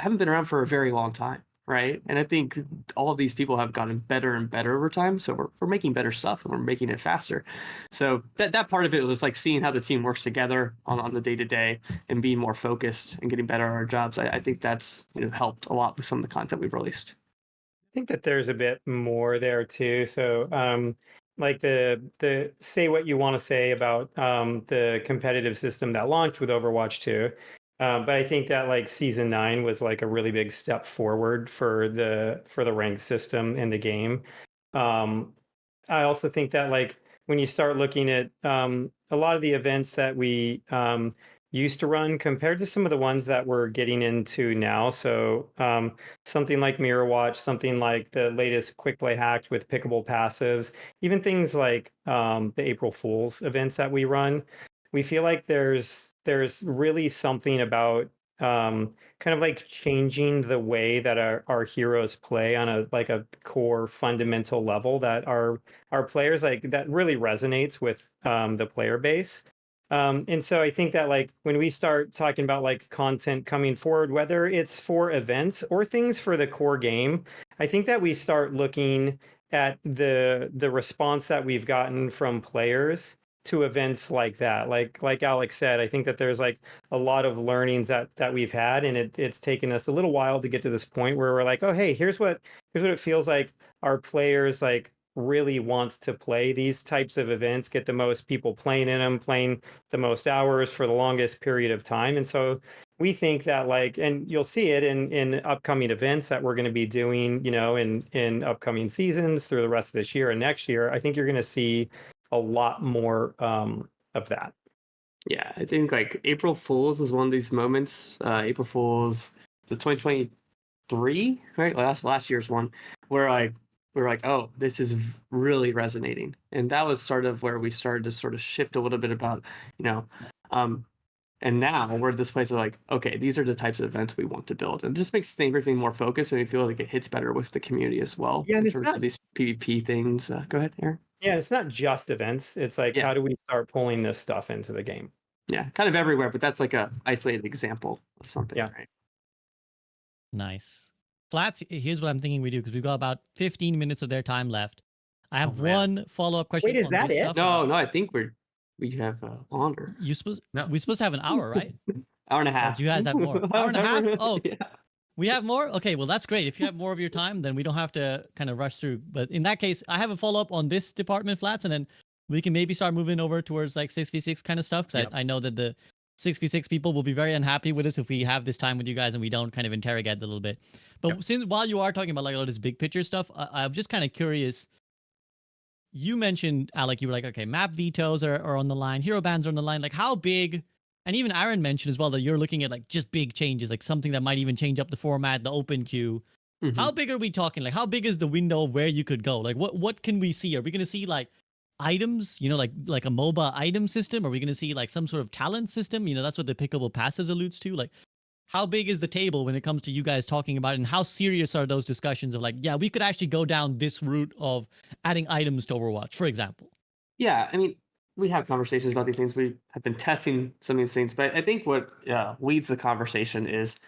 haven't been around for a very long time, right? And I think all of these people have gotten better and better over time. So we're making better stuff and we're making it faster. So that part of it was like seeing how the team works together on the day to day and being more focused and getting better at our jobs. I think that's helped a lot with some of the content we've released. I think that there's a bit more there too. So, like the say what you want to say about the competitive system that launched with Overwatch 2. But I think that like season 9 was like a really big step forward for the ranked system in the game. I also think that like when you start looking at a lot of the events that we used to run compared to some of the ones that we're getting into now. So something like Mirror Watch, something like the latest quick play hacked with pickable passives, even things like the April Fool's events that we run. We feel like there's really something about kind of like changing the way that our heroes play on a core fundamental level that our players like that really resonates with the player base. And so I think that like when we start talking about like content coming forward, whether it's for events or things for the core game, I think that we start looking at the response that we've gotten from players to events like that. Like Alex said, I think that there's like a lot of learnings that we've had, and it's taken us a little while to get to this point where we're like, oh hey, here's what it feels like our players like really want to play these types of events, get the most people playing in them, playing the most hours for the longest period of time. And so we think that like, and you'll see it in upcoming events that we're going to be doing, in upcoming seasons through the rest of this year and next year. I think you're going to see a lot more of that. Yeah, I think like April Fools is one of these moments. April Fools, the 2023, right? Last year's one, where we're like, oh, this is really resonating, and that was sort of where we started to sort of shift a little bit about, and now we're at this place of like, okay, these are the types of events we want to build, and it just makes everything more focused, and we feel like it hits better with the community as well. Yeah, and in it's terms not of these PvP things. Go ahead, Aaron. Yeah, it's not just events. It's like, how do we start pulling this stuff into the game? Yeah, kind of everywhere, but that's like a isolated example of something, Yeah. right? Nice. Flats, here's what I'm thinking we do, because we've got about 15 minutes of their time left. I have one follow-up question. Wait, is on that this it? stuff. No, I think we have longer. We're supposed to have an hour, right? Hour and a half. Do you guys have more? Hour and a half? Oh, yeah. We have more? Okay, well, that's great. If you have more of your time, then we don't have to kind of rush through. But in that case, I have a follow-up on this department, Flats, and then we can maybe start moving over towards like 6v6 kind of stuff, because I know that the 6v6 people will be very unhappy with us if we have this time with you guys and we don't kind of interrogate a little bit. But since while you are talking about like all this big picture stuff, I'm just kind of curious. You mentioned, Alec, you were like, okay, map vetoes are on the line, hero bans are on the line. Like how big, and even Aaron mentioned as well that you're looking at like just big changes, like something that might even change up the format, the open queue. Mm-hmm. How big are we talking? Like how big is the window of where you could go? Like what can we see? Are we going to see like items, like a MOBA item system? Are we going to see like some sort of talent system? That's what the pickable passives alludes to. Like how big is the table when it comes to you guys talking about it, and how serious are those discussions of like, yeah, we could actually go down this route of adding items to Overwatch, for example? Yeah, I mean, we have conversations about these things. We have been testing some of these things, but I think what leads the conversation is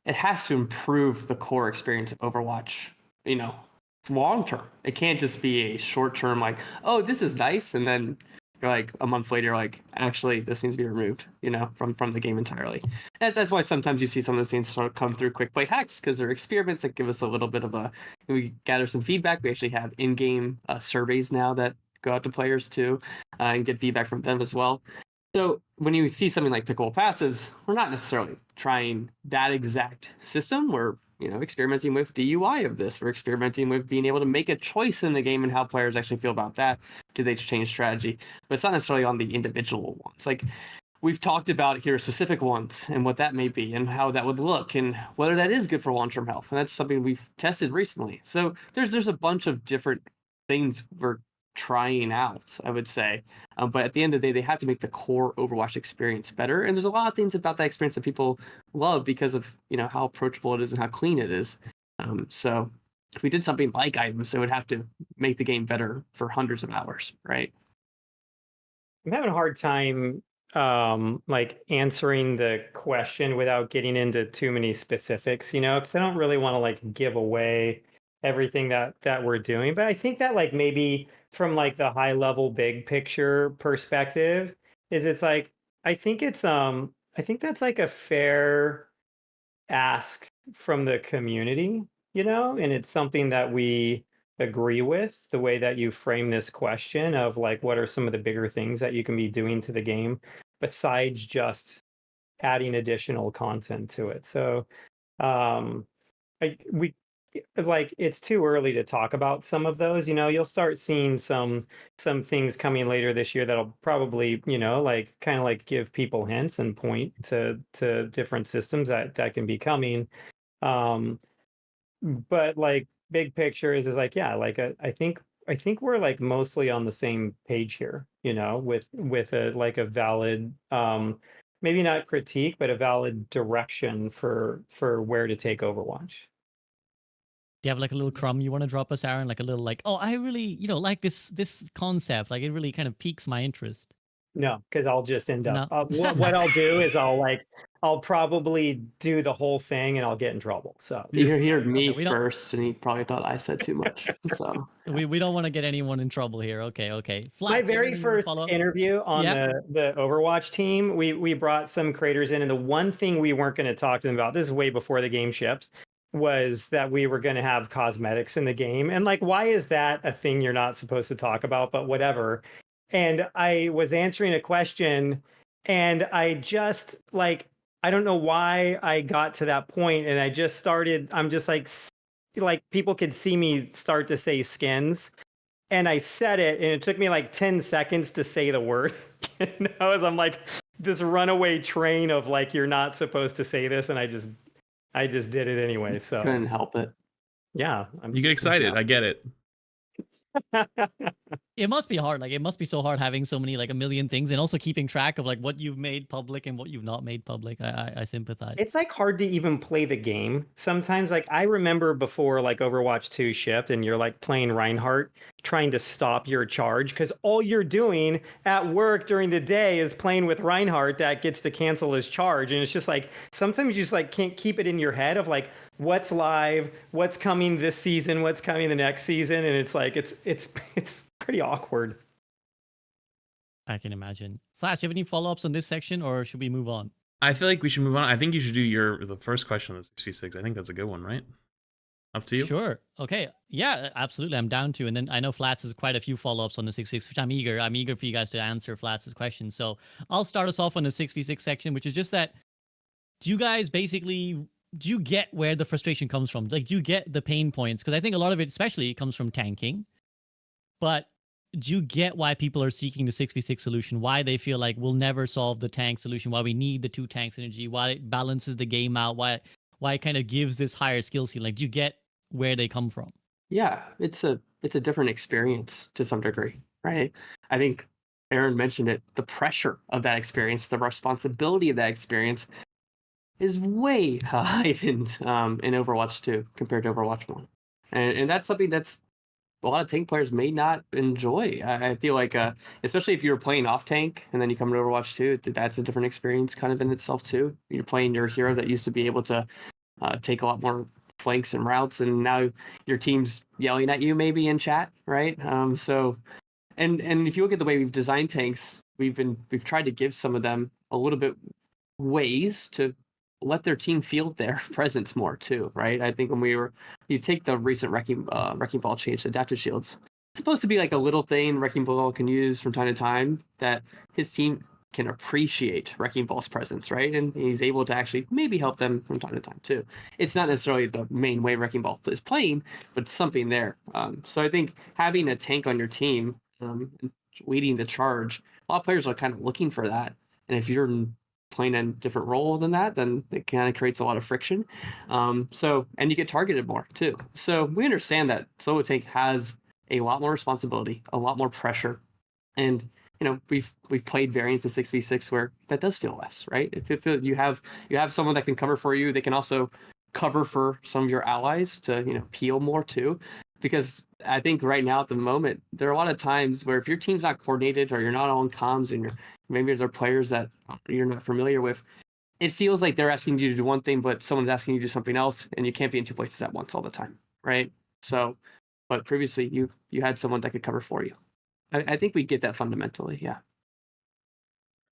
it has to improve the core experience of Overwatch, you know, long term. It can't just be a short term, like, oh, this is nice. And then you're like a month later, you're like, actually, this needs to be removed, you know, from the game entirely. And that's why sometimes you see some of those things sort of come through quick play hacks because they're experiments that give us a little bit of we gather some feedback. We actually have in game surveys now that go out to players too and get feedback from them as well. So when you see something like pickable passives, we're not necessarily trying that exact system. We're experimenting with the UI of this. We're experimenting with being able to make a choice in the game and how players actually feel about that. Do they change strategy? But it's not necessarily on the individual ones. Like we've talked about here specific ones and what that may be and how that would look and whether that is good for long-term health. And that's something we've tested recently. So there's a bunch of different things we're trying out, I would say. But at the end of the day, they have to make the core Overwatch experience better. And there's a lot of things about that experience that people love because of how approachable it is and how clean it is. So if we did something like items, it would have to make the game better for hundreds of hours, right? I'm having a hard time like answering the question without getting into too many specifics, because I don't really want to like give away everything that we're doing. But I think that like maybe from like the high level big picture perspective is it's like I think that's like a fair ask from the community, and it's something that we agree with the way that you frame this question of like what are some of the bigger things that you can be doing to the game besides just adding additional content to it. So we like it's too early to talk about some of those. You'll start seeing some things coming later this year that'll probably like kind of like give people hints and point to different systems that can be coming. But like big picture is like yeah, like I think we're like mostly on the same page here, with a like a valid maybe not critique but a valid direction for where to take Overwatch. Do you have like a little crumb you want to drop us, Aaron? Like a little like, oh, I really, like this concept. Like it really kind of piques my interest. No, because I'll just end up. No. What I'll do is I'll probably do the whole thing and I'll get in trouble. So You heard me we don't- first, and he probably thought I said too much. So we don't want to get anyone in trouble here. Okay. my Flats, you have very anything to first follow up? interview on Yeah. the Overwatch team, we brought some creators in, and the one thing we weren't going to talk to them about, this is way before the game shipped, was that we were going to have cosmetics in the game. And like, why is that a thing you're not supposed to talk about? But whatever. And I was answering a question, and I just like, I don't know why I got to that point, and I just started. I'm just like people could see me start to say skins, and I said it, and it took me like 10 seconds to say the word. As I'm like this runaway train of like you're not supposed to say this, and I just did it anyway. So couldn't help it. yeah, You get excited. Yeah. I get it. It must be hard. Like it must be so hard having so many, like a million things, and also keeping track of like what you've made public and what you've not made public. I sympathize. It's like hard to even play the game sometimes. Like I remember before like Overwatch 2 shipped and you're like playing Reinhardt trying to stop your charge because all you're doing at work during the day is playing with Reinhardt that gets to cancel his charge. And it's just like sometimes you just like can't keep it in your head of like what's live, what's coming this season, what's coming the next season. And it's like it's pretty awkward. I can imagine. Flash, you have any follow-ups on this section, or should we move on? I feel like we should move on. I think you should do the first question on the 6v6. I think that's a good one, right? Up to you. Sure. Okay. Yeah, absolutely. I'm down to. And then I know Flats has quite a few follow-ups on the 6v6, which I'm eager for you guys to answer Flats' questions. So I'll start us off on the 6v6 section, which is just that, do you get where the frustration comes from? Like, do you get the pain points? Because I think a lot of it especially comes from tanking. But do you get why people are seeking the 6v6 solution? Why they feel like we'll never solve the tank solution? Why we need the 2 tank synergy? Why it balances the game out? Why it kind of gives this higher skill ceiling? Like, do you get where they come from? Yeah, it's a different experience to some degree, right? I think Aaron mentioned it, the pressure of that experience, the responsibility of that experience. is way heightened in Overwatch 2 compared to Overwatch 1. And that's something that's a lot of tank players may not enjoy. I feel like, especially if you're playing off tank and then you come to Overwatch 2, that's a different experience kind of in itself too. You're playing your hero that used to be able to take a lot more flanks and routes, and now your team's yelling at you maybe in chat, right? So, and if you look at the way we've designed tanks, we've tried to give some of them a little bit ways to let their team feel their presence more too, right? I think when you take the recent wrecking ball change, adaptive shields, it's supposed to be like a little thing wrecking ball can use from time to time that his team can appreciate wrecking ball's presence, right? And he's able to actually maybe help them from time to time too. It's not necessarily the main way wrecking ball is playing, but something there. So I think having a tank on your team leading the charge, a lot of players are kind of looking for that. And if you're playing a different role than that, then it kind of creates a lot of friction. So, and you get targeted more too. So we understand that solo tank has a lot more responsibility, a lot more pressure, and we've played variants of 6v6 where that does feel less, right? If you have someone that can cover for you, they can also cover for some of your allies to peel more too. Because I think right now at the moment, there are a lot of times where if your team's not coordinated or you're not on comms and maybe they're players that you're not familiar with, it feels like they're asking you to do one thing, but someone's asking you to do something else, and you can't be in two places at once all the time, right? So, but previously you had someone that could cover for you. I think we get that fundamentally, yeah.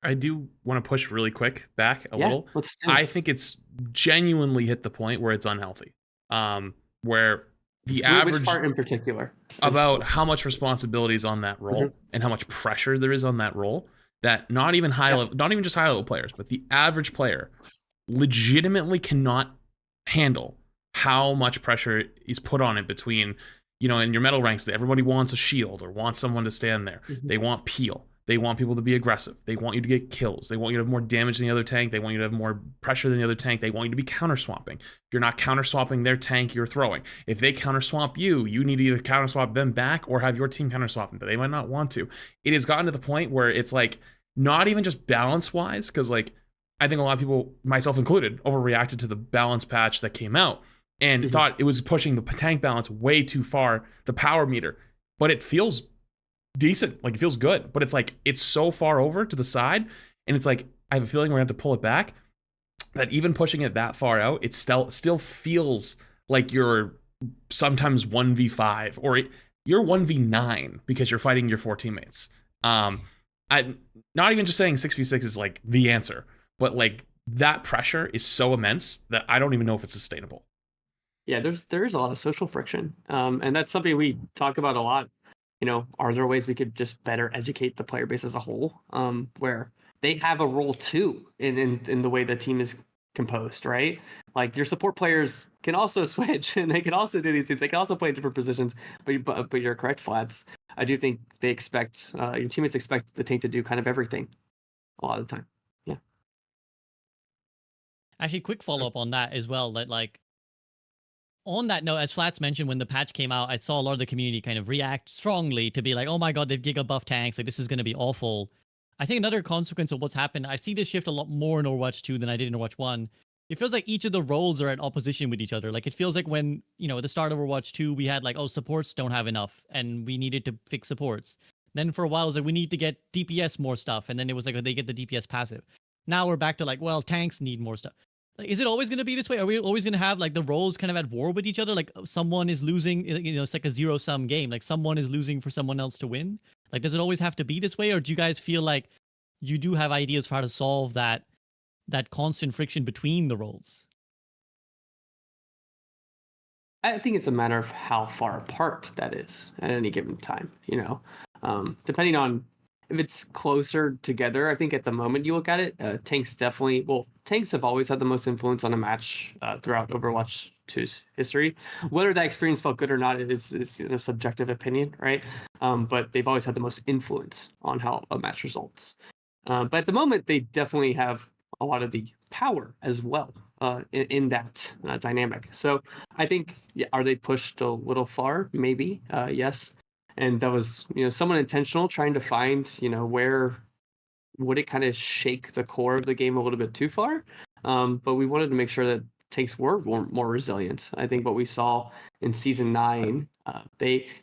I do want to push really quick back a little. Let's do it. I think it's genuinely hit the point where it's unhealthy. Where the average, which part in particular? About how much responsibility is on that role and how much pressure there is on that role, that not even not even just high level players, but the average player legitimately cannot handle how much pressure is put on it between, in your metal ranks, that everybody wants a shield or wants someone to stand there. They want peel. They want people to be aggressive. They want you to get kills. They want you to have more damage than the other tank. They want you to have more pressure than the other tank. They want you to be counter swapping. If you're not counter swapping their tank, you're throwing. If they counter swap you, you need to either counter swap them back or have your team counter swap them, but they might not want to. It has gotten to the point where it's like, not even just balance wise, because like I think a lot of people, myself included, overreacted to the balance patch that came out and thought it was pushing the tank balance way too far, the power meter. But it feels decent, like it feels good, but it's like it's so far over to the side, and it's like I have a feeling we're gonna have to pull it back. That even pushing it that far out, it still feels like you're sometimes 1v5 or you're 1v9 because you're fighting your 4 teammates. I'm not even just saying 6v6 is like the answer, but like that pressure is so immense that I don't even know if it's sustainable. Yeah, there's a lot of social friction, and that's something we talk about a lot. Are there ways we could just better educate the player base as a whole, where they have a role too in the way the team is composed, right? Like your support players can also switch and they can also do these things. They can also play different positions, but you're correct, Flats. I do think they expect your teammates expect the tank to do kind of everything a lot of the time. Yeah. Actually, quick follow up on that as well. That like on that note, as Flats mentioned, when the patch came out, I saw a lot of the community kind of react strongly to be like, oh my god, they've giga buff tanks, like this is going to be awful. I think another consequence of what's happened, I see this shift a lot more in Overwatch 2 than I did in Overwatch 1. It feels like each of the roles are at opposition with each other. Like it feels like when, at the start of Overwatch 2, we had like, oh, supports don't have enough and we needed to fix supports. Then for a while, it was like, we need to get DPS more stuff. And then it was like, they get the DPS passive. Now we're back to like, well, tanks need more stuff. Like, is it always going to be this way? Are we always going to have like the roles kind of at war with each other? Like someone is losing, it's like a zero sum game. Like someone is losing for someone else to win. Like, does it always have to be this way? Or do you guys feel like you do have ideas for how to solve that constant friction between the roles? I think it's a matter of how far apart that is at any given time, depending on if it's closer together. I think at the moment you look at it, tanks have always had the most influence on a match throughout Overwatch 2's history. Whether that experience felt good or not is subjective opinion, right? But they've always had the most influence on how a match results. But at the moment, they definitely have a lot of the power as well in that dynamic. So I think, are they pushed a little far? Maybe, yes. And that was, somewhat intentional, trying to find, where would it kind of shake the core of the game a little bit too far? But we wanted to make sure that tanks were more resilient. I think what we saw in season 9,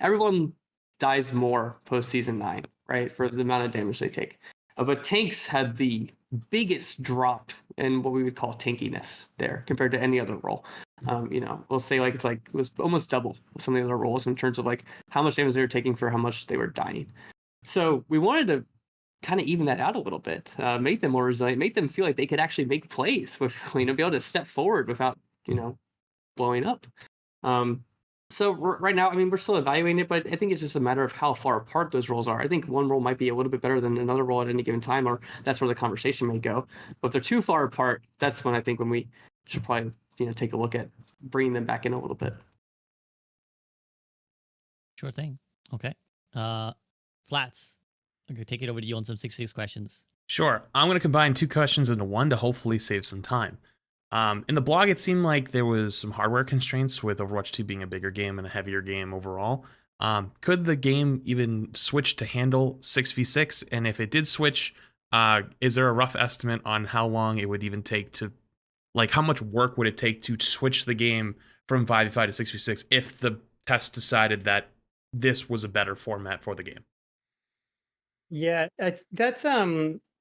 everyone dies more post season 9, right, for the amount of damage they take. But tanks had the biggest drop in what we would call tankiness there compared to any other role. We'll say it was almost double some of the other roles in terms of like how much damage they were taking for how much they were dying. So we wanted to kind of even that out a little bit, make them more resilient, make them feel like they could actually make plays with, be able to step forward without, blowing up. So right now, I mean, we're still evaluating it, but I think it's just a matter of how far apart those roles are. I think one role might be a little bit better than another role at any given time, or that's where the conversation may go. But if they're too far apart, that's when I think when we should probably, take a look at bringing them back in a little bit. Sure thing. Okay. Flats. I'm going to take it over to you on some 6 questions. Sure. I'm going to combine 2 questions into one to hopefully save some time. In the blog, it seemed like there was some hardware constraints with Overwatch 2 being a bigger game and a heavier game overall. Could the game even switch to handle 6v6? And if it did switch, is there a rough estimate on how long it would even take to, like, how much work would it take to switch the game from 5v5 to 6v6 if the test decided that this was a better format for the game? Yeah, that's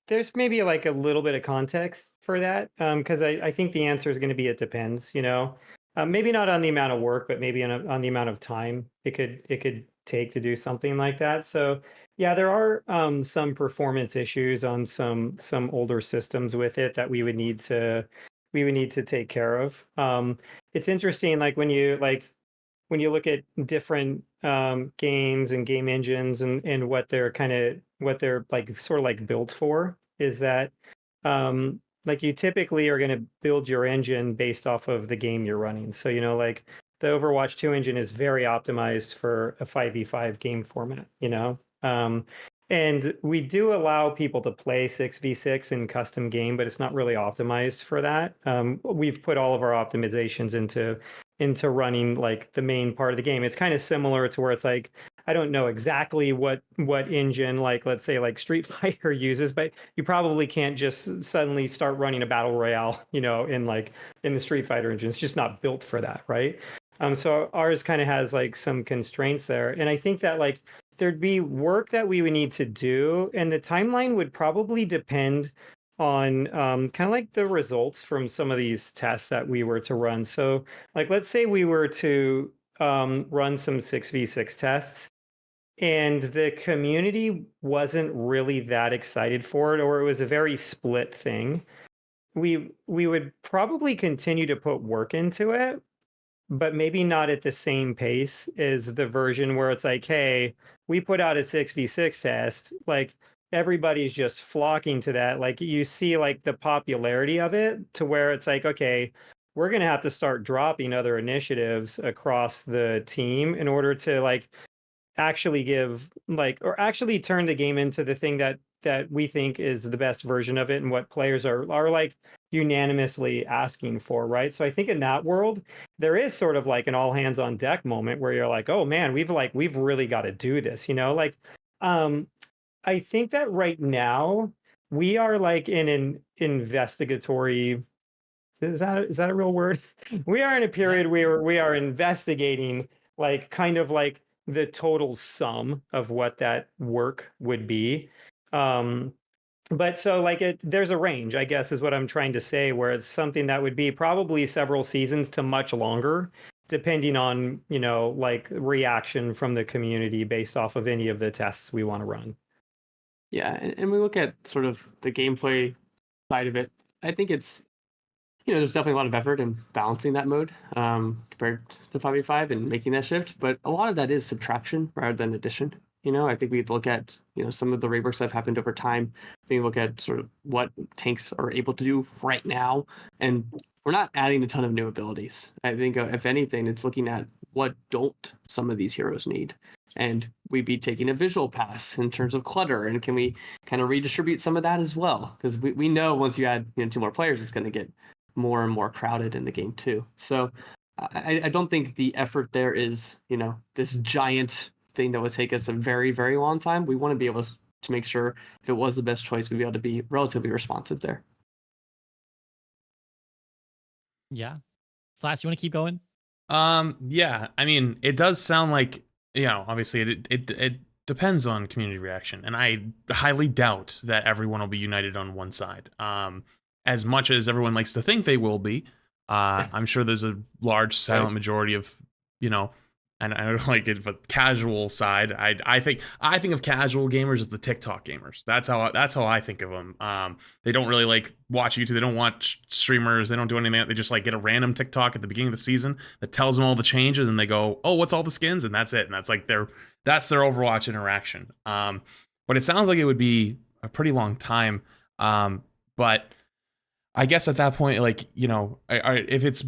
there's maybe like a little bit of context for that, because I think the answer is going to be it depends. Maybe not on the amount of work, but maybe on the amount of time it could take to do something like that. So yeah, there are some performance issues on some older systems with it that we would need to take care of. It's interesting, like when you look at different games and game engines and what they're like sort of like built for, is that like you typically are going to build your engine based off of the game you're running. So like the Overwatch 2 engine is very optimized for a 5v5 game format, and we do allow people to play 6v6 in custom game, but it's not really optimized for that. We've put all of our optimizations into running like the main part of the game. It's kind of similar to where it's like, I don't know exactly what engine, like let's say like Street Fighter uses, but you probably can't just suddenly start running a battle royale, in the Street Fighter engine. It's just not built for that, right? So ours kind of has like some constraints there, and I think that like there'd be work that we would need to do, and the timeline would probably depend on kind of like the results from some of these tests that we were to run. So like let's say we were to run some 6v6 tests and the community wasn't really that excited for it, or it was a very split thing. We would probably continue to put work into it, but maybe not at the same pace as the version where it's like, hey, we put out a 6v6 test, like everybody's just flocking to that. Like you see like the popularity of it to where it's like, okay, we're going to have to start dropping other initiatives across the team in order to like actually give like, or actually turn the game into the thing that we think is the best version of it and what players are like unanimously asking for, right? So I think in that world there is sort of like an all hands on deck moment where you're like, oh man, we've really got to do this, I think that right now we are like in an investigatory, is that a real word? We are in a period where we are investigating like kind of like the total sum of what that work would be. But so like there's a range, I guess, is what I'm trying to say, where it's something that would be probably several seasons to much longer, depending on, like reaction from the community based off of any of the tests we want to run. Yeah, and we look at sort of the gameplay side of it. I think it's, there's definitely a lot of effort in balancing that mode compared to 5v5 and making that shift. But a lot of that is subtraction rather than addition. I think we look at, some of the reworks that have happened over time. I think we look at sort of what tanks are able to do right now. And we're not adding a ton of new abilities. I think if anything, it's looking at what don't some of these heroes need. And we'd be taking a visual pass in terms of clutter. And can we kind of redistribute some of that as well? Because we know once you add 2 more players, it's going to get more and more crowded in the game too. So I don't think the effort there is, this giant thing that would take us a very, very long time. We want to be able to make sure if it was the best choice, we'd be able to be relatively responsive there. Yeah. Flash, you want to keep going? Yeah, I mean, it does sound like, obviously it depends on community reaction, and I highly doubt that everyone will be united on one side. As much as everyone likes to think they will be, I'm sure there's a large silent majority of, and I don't like it, but casual side. I think of casual gamers as the TikTok gamers. That's how I think of them. They don't really like watch YouTube. They don't watch streamers. They don't do anything. They just like get a random TikTok at the beginning of the season that tells them all the changes, and they go, "Oh, what's all the skins?" And that's it. And that's like that's their Overwatch interaction. But it sounds like it would be a pretty long time. But I guess at that point, like, if it's a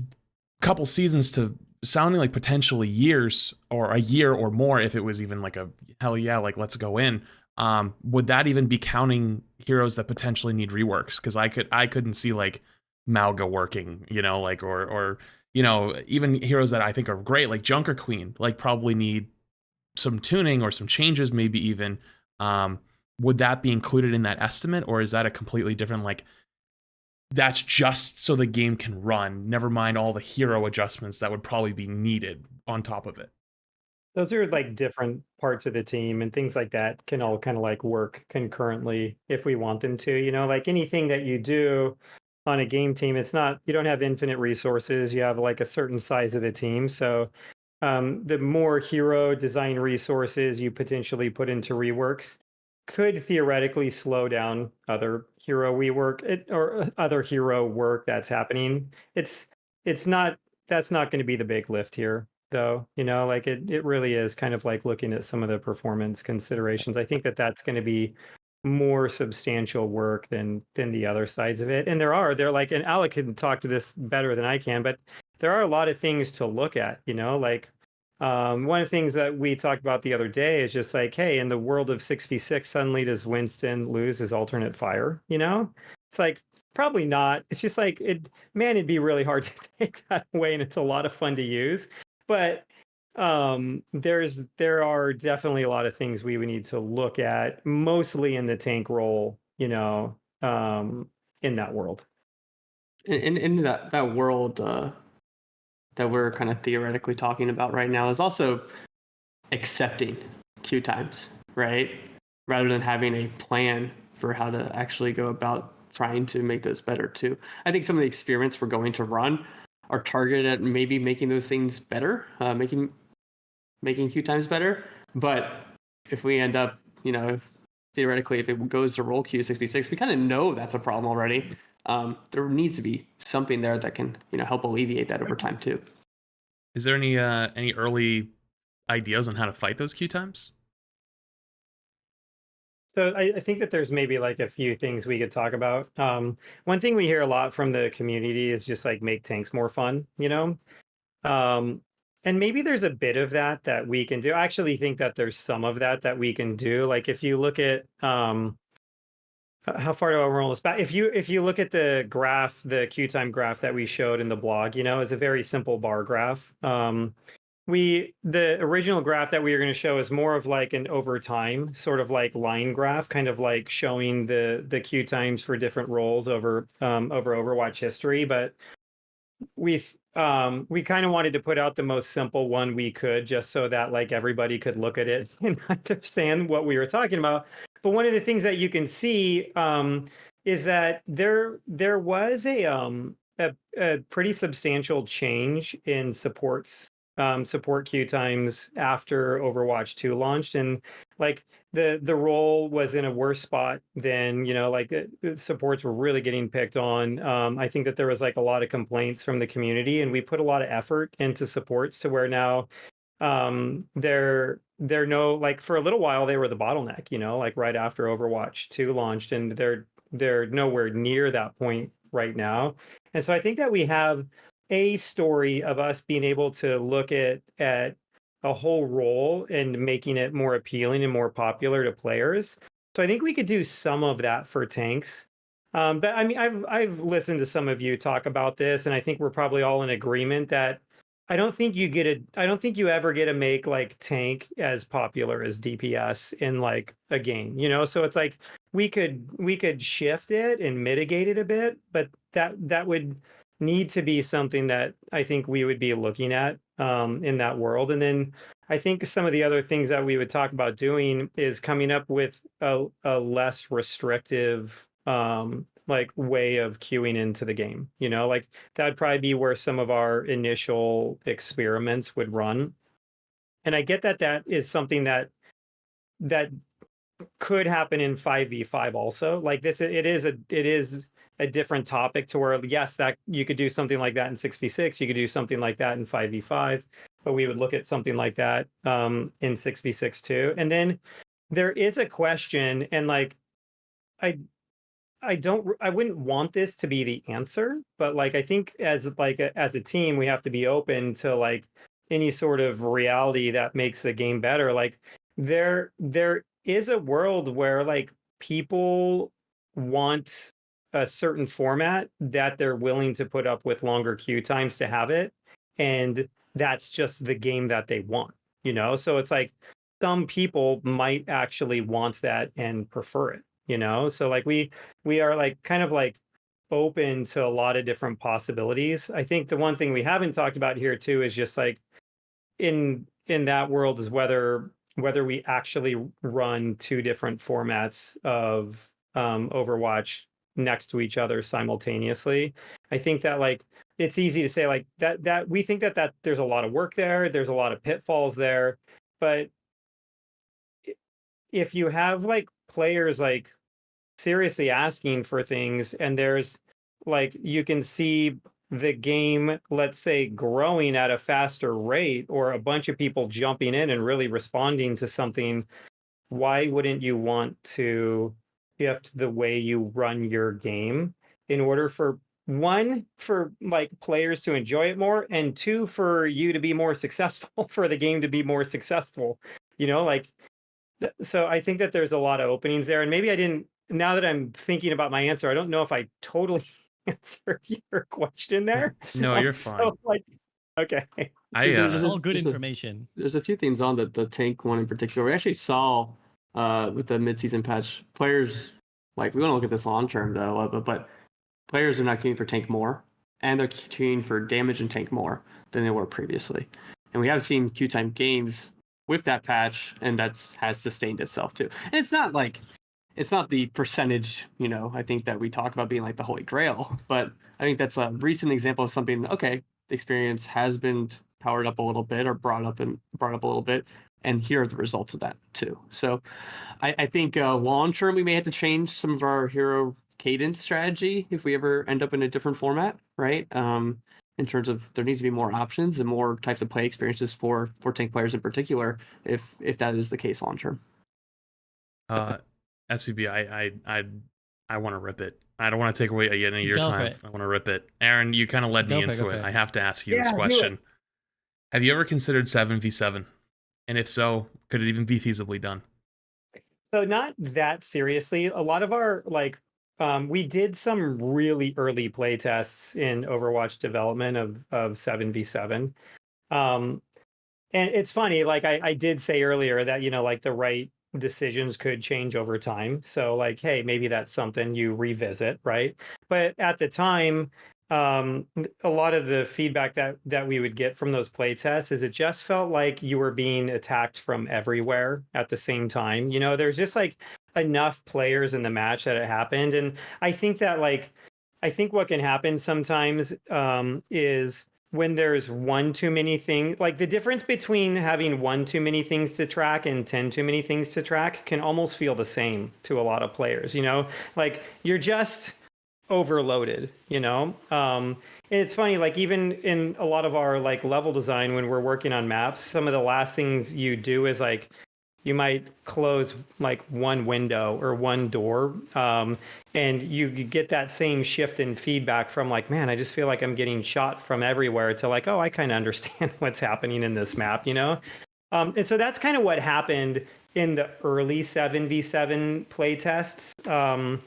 couple seasons to sounding like potentially years or a year or more, if it was even like a hell yeah, like let's go in, would that even be counting heroes that potentially need reworks? Because I couldn't see like Malga working, like or even heroes that I think are great, like Junker Queen, like probably need some tuning or some changes, maybe even. Would that be included in that estimate, or is that a completely different, like, that's just so the game can run, never mind all the hero adjustments that would probably be needed on top of it? Those are like different parts of the team, and things like that can all kind of like work concurrently if we want them to. Like anything that you do on a game team, it's not, you don't have infinite resources. You have like a certain size of the team. So the more hero design resources you potentially put into reworks could theoretically slow down other hero or other hero work that's happening. It's not, that's not going to be the big lift here though. Like it really is kind of like looking at some of the performance considerations. I think that that's going to be more substantial work than the other sides of it. And they're like, and Alec can talk to this better than I can, but there are a lot of things to look at, like one of the things that we talked about the other day is just like, hey, in the world of 6v6, suddenly does Winston lose his alternate fire? It's like, probably not. It's just like, it'd be really hard to take that away, and it's a lot of fun to use. But there are definitely a lot of things we would need to look at, mostly in the tank role, in that world. In that world that we're kind of theoretically talking about right now is also accepting queue times, right? Rather than having a plan for how to actually go about trying to make those better too. I think some of the experiments we're going to run are targeted at maybe making those things better, making queue times better. But if we end up, theoretically, if it goes to roll queue 6v6, we kind of know that's a problem already. There needs to be something there that can, help alleviate that over time too. Is there any early ideas on how to fight those queue times? So I think that there's maybe like a few things we could talk about. One thing we hear a lot from the community is just like make tanks more fun, and maybe there's a bit of that we can do. I actually think that there's some of that we can do. Like if you look at how far do I roll this back? If you look at the graph, the queue time graph that we showed in the blog, it's a very simple bar graph. The original graph that we were going to show is more of like an over time sort of like line graph, kind of like showing the queue times for different roles over Overwatch history. But we kind of wanted to put out the most simple one we could, just so that like everybody could look at it and understand what we were talking about. But one of the things that you can see is that there was a pretty substantial change in support queue times after Overwatch 2 launched, and like the role was in a worse spot than, like the supports were really getting picked on. I think that there was like a lot of complaints from the community, and we put a lot of effort into supports to where now they're no, like for a little while they were the bottleneck, like right after Overwatch 2 launched, and they're nowhere near that point right now. And so I think that we have a story of us being able to look at a whole role and making it more appealing and more popular to players. So I think we could do some of that for tanks. But I mean, I've listened to some of you talk about this, and I think we're probably all in agreement that I don't think you ever get to make like tank as popular as DPS in like a game, So it's like we could shift it and mitigate it a bit, but that would need to be something that I think we would be looking at in that world. And then I think some of the other things that we would talk about doing is coming up with a less restrictive like way of queuing into the game. You know, like that'd probably be where some of our initial experiments would run. And I get that that is something that could happen in 5v5 also. Like this, it is a different topic to where, yes, that you could do something like that in 6v6, you could do something like that in 5v5, but we would look at something like that in 6v6 too. And then there is a question, and like I I wouldn't want this to be the answer, but like I think as like as a team we have to be open to like any sort of reality that makes the game better. Like there is a world where like people want a certain format that they're willing to put up with longer queue times to have it, and that's just the game that they want, you know? So it's like some people might actually want that and prefer it, you know? So like we are like kind of like open to a lot of different possibilities. I think the one thing we haven't talked about here too is just like in that world is whether we actually run two different formats of Overwatch next to each other simultaneously. I think that like it's easy to say like that we think that there's a lot of work there, there's a lot of pitfalls there, but if you have like players like seriously asking for things, and there's like you can see the game, let's say, growing at a faster rate, or a bunch of people jumping in and really responding to something, why wouldn't you want to shift the way you run your game in order for one, for like players to enjoy it more, and two, for you to be more successful, for the game to be more successful, you know? Like so I think that there's a lot of openings there, and maybe I didn't. Now that I'm thinking about my answer, I don't know if I totally answered your question there. No, you're fine. So like, okay, I It's all good there's a- information. There's a few things on the tank one in particular. We actually saw with the midseason patch, players like we want to look at this long term though, but players are not queuing for tank more, and they're queuing for damage and tank more than they were previously. And we have seen queue time gains with that patch, and that's has sustained itself too. And it's not like it's not the percentage, you know, I think that we talk about being like the holy grail, but I think that's a recent example of something, okay, the experience has been powered up a little bit or brought up a little bit, and here are the results of that too. So I think long term we may have to change some of our hero cadence strategy if we ever end up in a different format, right? In terms of there needs to be more options and more types of play experiences for tank players in particular, if that is the case long term. SCB, I want to rip it. I don't want to take away any of your Go for time. it. I want to rip it. Aaron, you kind of led me Go for it, into go it. for it. I have to ask you Yeah, this do it. question. Have you ever considered 7v7? And if so, could it even be feasibly done? so not that seriously. A lot of our like we did some really early play tests in Overwatch development of 7v7. Um, And it's funny, like I did say earlier that, you know, like the right decisions could change over time. So like, hey, maybe that's something you revisit, right? But at the time, a lot of the feedback that we would get from those play tests is it just felt like you were being attacked from everywhere at the same time. You know, there's just like enough players in the match that it happened. And I think that like I think what can happen sometimes is when there's one too many things, like the difference between having one too many things to track and 10 too many things to track can almost feel the same to a lot of players, you know, like you're just overloaded, you know? And it's funny, like even in a lot of our like level design, when we're working on maps, some of the last things you do is like, you might close like one window or one door, and you get that same shift in feedback from like, man, I just feel like I'm getting shot from everywhere, to like, oh, I kind of understand what's happening in this map, you know? And so that's kind of what happened in the early 7v7 play tests. I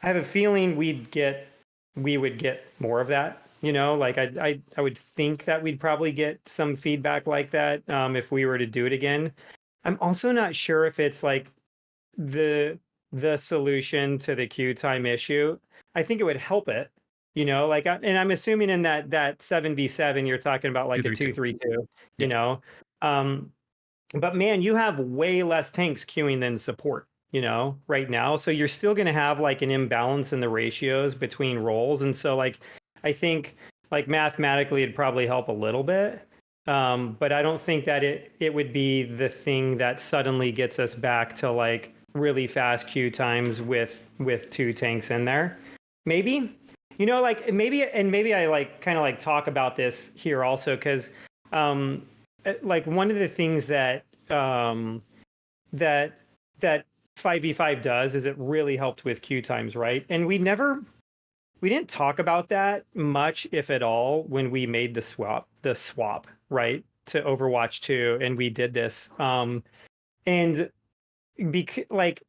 have a feeling we would get more of that, you know, like I would think that we'd probably get some feedback like that if we were to do it again. I'm also not sure if it's like the solution to the queue time issue. I think it would help it, You know, like, and I'm assuming in that 7v7, you're talking about like a 2-3-2, you Yeah. know. But man, you have way less tanks queuing than support, you know, right now. So you're still going to have like an imbalance in the ratios between roles. And so like, I think like mathematically it'd probably help a little bit. But I don't think that it would be the thing that suddenly gets us back to like really fast queue times with 2 tanks in there. Maybe, you know, like maybe I like kind of like talk about this here also because like one of the things that that 5v5 does is it really helped with queue times, right? And we didn't talk about that much, if at all, when we made the swap, right, to Overwatch 2, and we did this. And like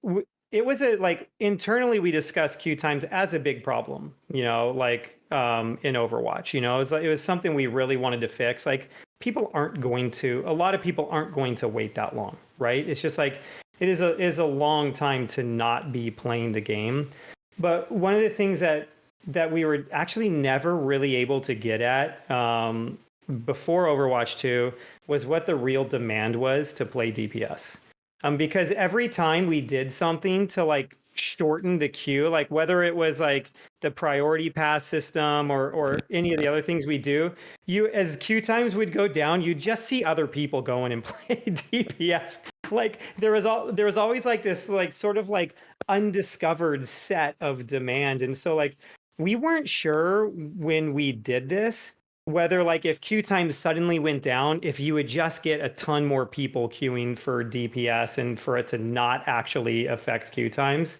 it was like internally we discussed queue times as a big problem, you know, like in Overwatch, you know, it was something we really wanted to fix. Like a lot of people aren't going to wait that long, right? It's just like it is a long time to not be playing the game. But one of the things that we were actually never really able to get at before Overwatch 2 was what the real demand was to play DPS. Because every time we did something to like shorten the queue, like whether it was like the priority pass system or any of the other things we do, as queue times would go down, you just see other people going and play DPS. Like there was always like this like sort of like undiscovered set of demand, and so like we weren't sure when we did this whether like if queue times suddenly went down, if you would just get a ton more people queuing for DPS and for it to not actually affect queue times.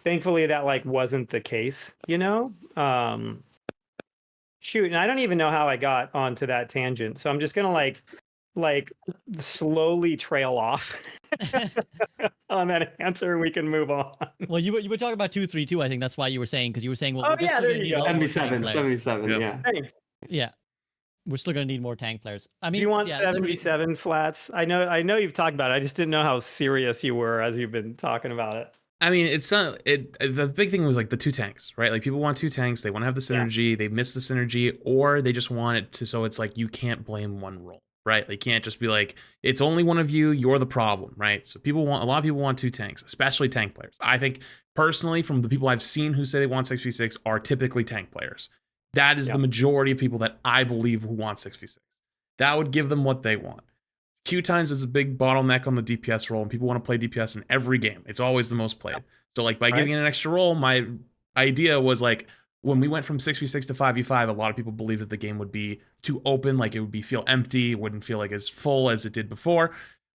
Thankfully that like wasn't the case, you know? Shoot, and I don't even know how I got onto that tangent. So I'm just gonna like slowly trail off on that answer and we can move on. Well, you were talking about 2-3-2. I think that's why you were saying, because you were saying, well, Oh, we're yeah, still there gonna you need go. a lot more tank 77, players. 77, Yeah. yeah. Thanks. Yeah, we're still gonna need more tank players. I mean, Do you want yeah, this is really- 77 flats? I know you've talked about it. I just didn't know how serious you were as you've been talking about it. I mean, it's not it. The big thing was like the 2 tanks, right? Like people want 2 tanks. They want to have the synergy. They miss the synergy, or they just want it to. So it's like you can't blame one role, right? They can't just be like it's only one of you. You're the problem, right? So a lot of people want 2 tanks, especially tank players. I think personally, from the people I've seen who say they want 6v6, are typically tank players. That is the majority of people that I believe who want 6v6. That would give them what they want. Queue times is a big bottleneck on the DPS role, and people want to play DPS in every game. It's always the most played. So like by giving it an extra role, my idea was like when we went from 6v6 to 5v5, a lot of people believed that the game would be too open, like it would feel empty, it wouldn't feel like as full as it did before,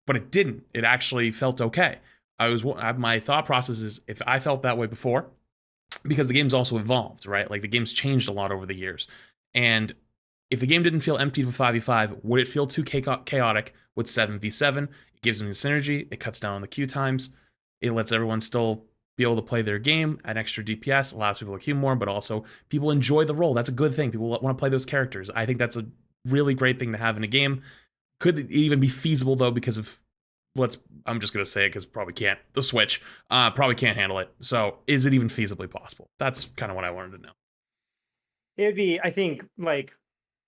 but it didn't. It actually felt okay. My thought process is if I felt that way before, because the game's also evolved, right? Like the game's changed a lot over the years. And if the game didn't feel empty for 5v5, would it feel too chaotic with 7v7? It gives them the synergy, it cuts down on the queue times, it lets everyone still be able to play their game at extra DPS, allows people to queue more, but also people enjoy the role. That's a good thing. People want to play those characters. I think that's a really great thing to have in a game. Could it even be feasible though because of I'm just going to say it because probably can't. The Switch probably can't handle it. So is it even feasibly possible? That's kind of what I wanted to know. It'd be, I think, like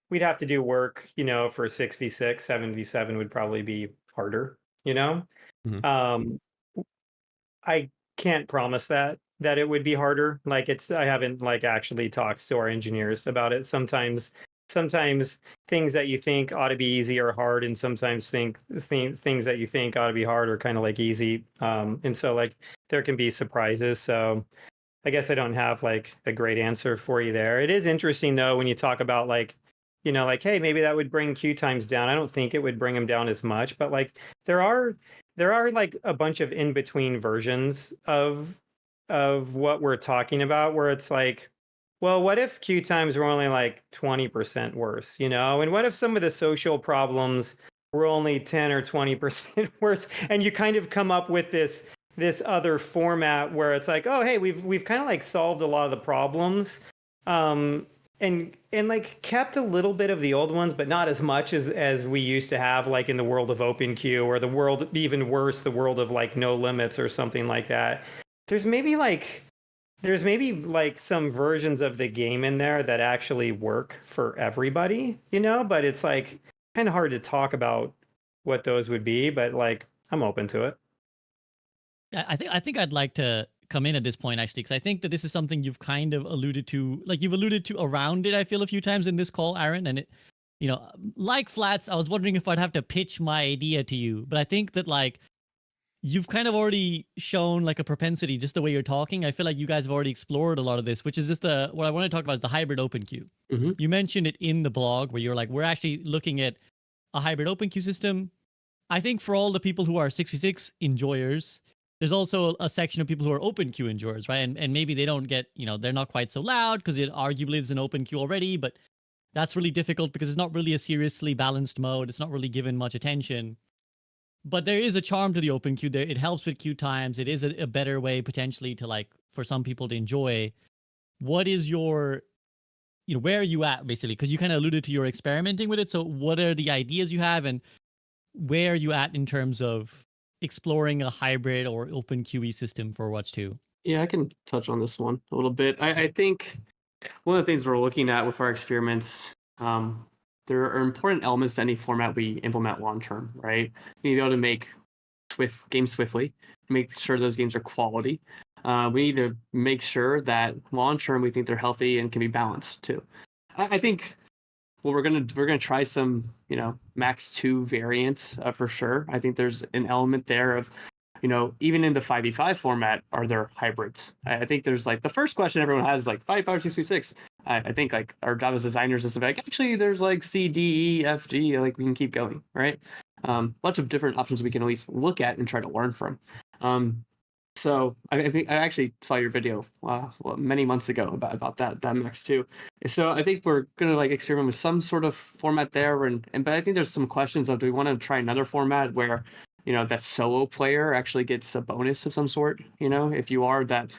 we'd have to do work, you know, for 6v6, 7v7 would probably be harder, you know? Mhm. I can't promise that it would be harder. Like I haven't like actually talked to our engineers about it. Sometimes things that you think ought to be easy are hard, and sometimes things that you think ought to be hard are kind of like easy. And so like there can be surprises. So I guess I don't have like a great answer for you there. It is interesting though when you talk about like, you know, like, hey, maybe that would bring queue times down. I don't think it would bring them down as much, but like there are like a bunch of in between versions of what we're talking about where it's like, well, what if queue times were only like 20% worse, you know? And what if some of the social problems were only 10 or 20% worse? And you kind of come up with this other format where it's like, oh, hey, we've kind of like solved a lot of the problems. And like kept a little bit of the old ones, but not as much as we used to have, like in the world of OpenQ, or the world, even worse, the world of like No Limits or something like that. There's maybe like there's maybe like some versions of the game in there that actually work for everybody, but it's like kind of hard to talk about what those would be, but like I'm open to it. I think I'd like to come in at this point actually, because I think that this is something you've kind of alluded to, like you've alluded to around it. I feel a few times in this call, Aaron, and it, like Flats, I was wondering if I'd have to pitch my idea to you, but I think that like you've kind of already shown like a propensity just the way you're talking. I feel like you guys have already explored a lot of this, which is just what I want to talk about is the hybrid open queue. Mm-hmm. You mentioned it in the blog where you're like, we're actually looking at a hybrid open queue system. I think for all the people who are 66 enjoyers, there's also a section of people who are open queue enjoyers, right? And maybe they don't get, they're not quite so loud because it arguably is an open queue already, but that's really difficult because it's not really a seriously balanced mode. It's not really given much attention. But there is a charm to the open queue there. It helps with queue times. It is a better way potentially to like for some people to enjoy. What is your, where are you at basically? Because you kind of alluded to your experimenting with it. So what are the ideas you have and where are you at in terms of exploring a hybrid or open QE system for Overwatch 2? Yeah, I can touch on this one a little bit. I think one of the things we're looking at with our experiments, there are important elements to any format we implement long term, right? We need to be able to make games swiftly, make sure those games are quality. We need to make sure that long term we think they're healthy and can be balanced too. I think we're gonna try some max 2 variants for sure. I think there's an element there of even in the 5v5 format, are there hybrids? I think there's like the first question everyone has is like 5v5 6v6. I think like our job as designers is to be like, actually there's like C, D, E, F, G, like we can keep going, right? Bunch of different options we can at least look at and try to learn from. So I think I actually saw your video many months ago about that Max 2. So I think we're gonna like experiment with some sort of format there, but I think there's some questions of do we want to try another format where that solo player actually gets a bonus of some sort. If you are that,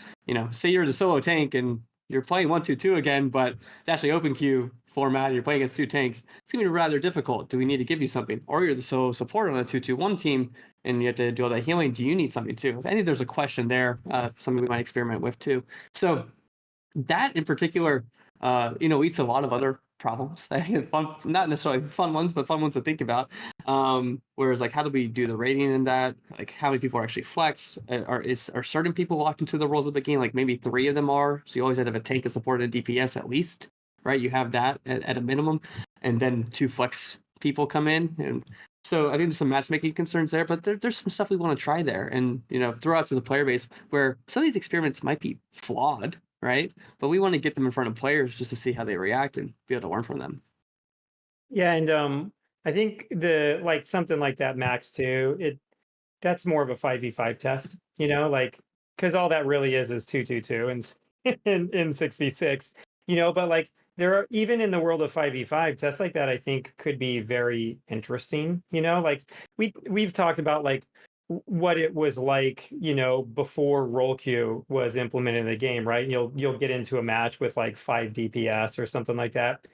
say you're the solo tank and you're playing 1-2-2 again, but it's actually open queue format, you're playing against 2 tanks, it's gonna be rather difficult. Do we need to give you something? Or you're the solo support on a 2-2-1 team and you have to do all that healing. Do you need something too? I think there's a question there, something we might experiment with too. So that in particular, leads to a lot of other problems. I think fun, not necessarily fun ones, but fun ones to think about. Whereas like, how do we do the rating in that? Like, how many people are actually flex? Are certain people locked into the roles of the game? Like maybe 3 of them are. So you always have to have a tank and support and DPS at least, right? You have that at a minimum, and then 2 flex people come in, and so I think there's some matchmaking concerns there. But there's some stuff we want to try there, and throw out to the player base where some of these experiments might be flawed, right? But we want to get them in front of players just to see how they react and be able to learn from them. Yeah, and I think the like something like that Max 2, that's more of a 5v5 test, like because all that really is 2-2-2 and in 6v6, but like there are even in the world of 5v5 tests like that, I think could be very interesting, like we've talked about like what it was like, before role queue was implemented in the game, right? You'll get into a match with like 5 DPS or something like that.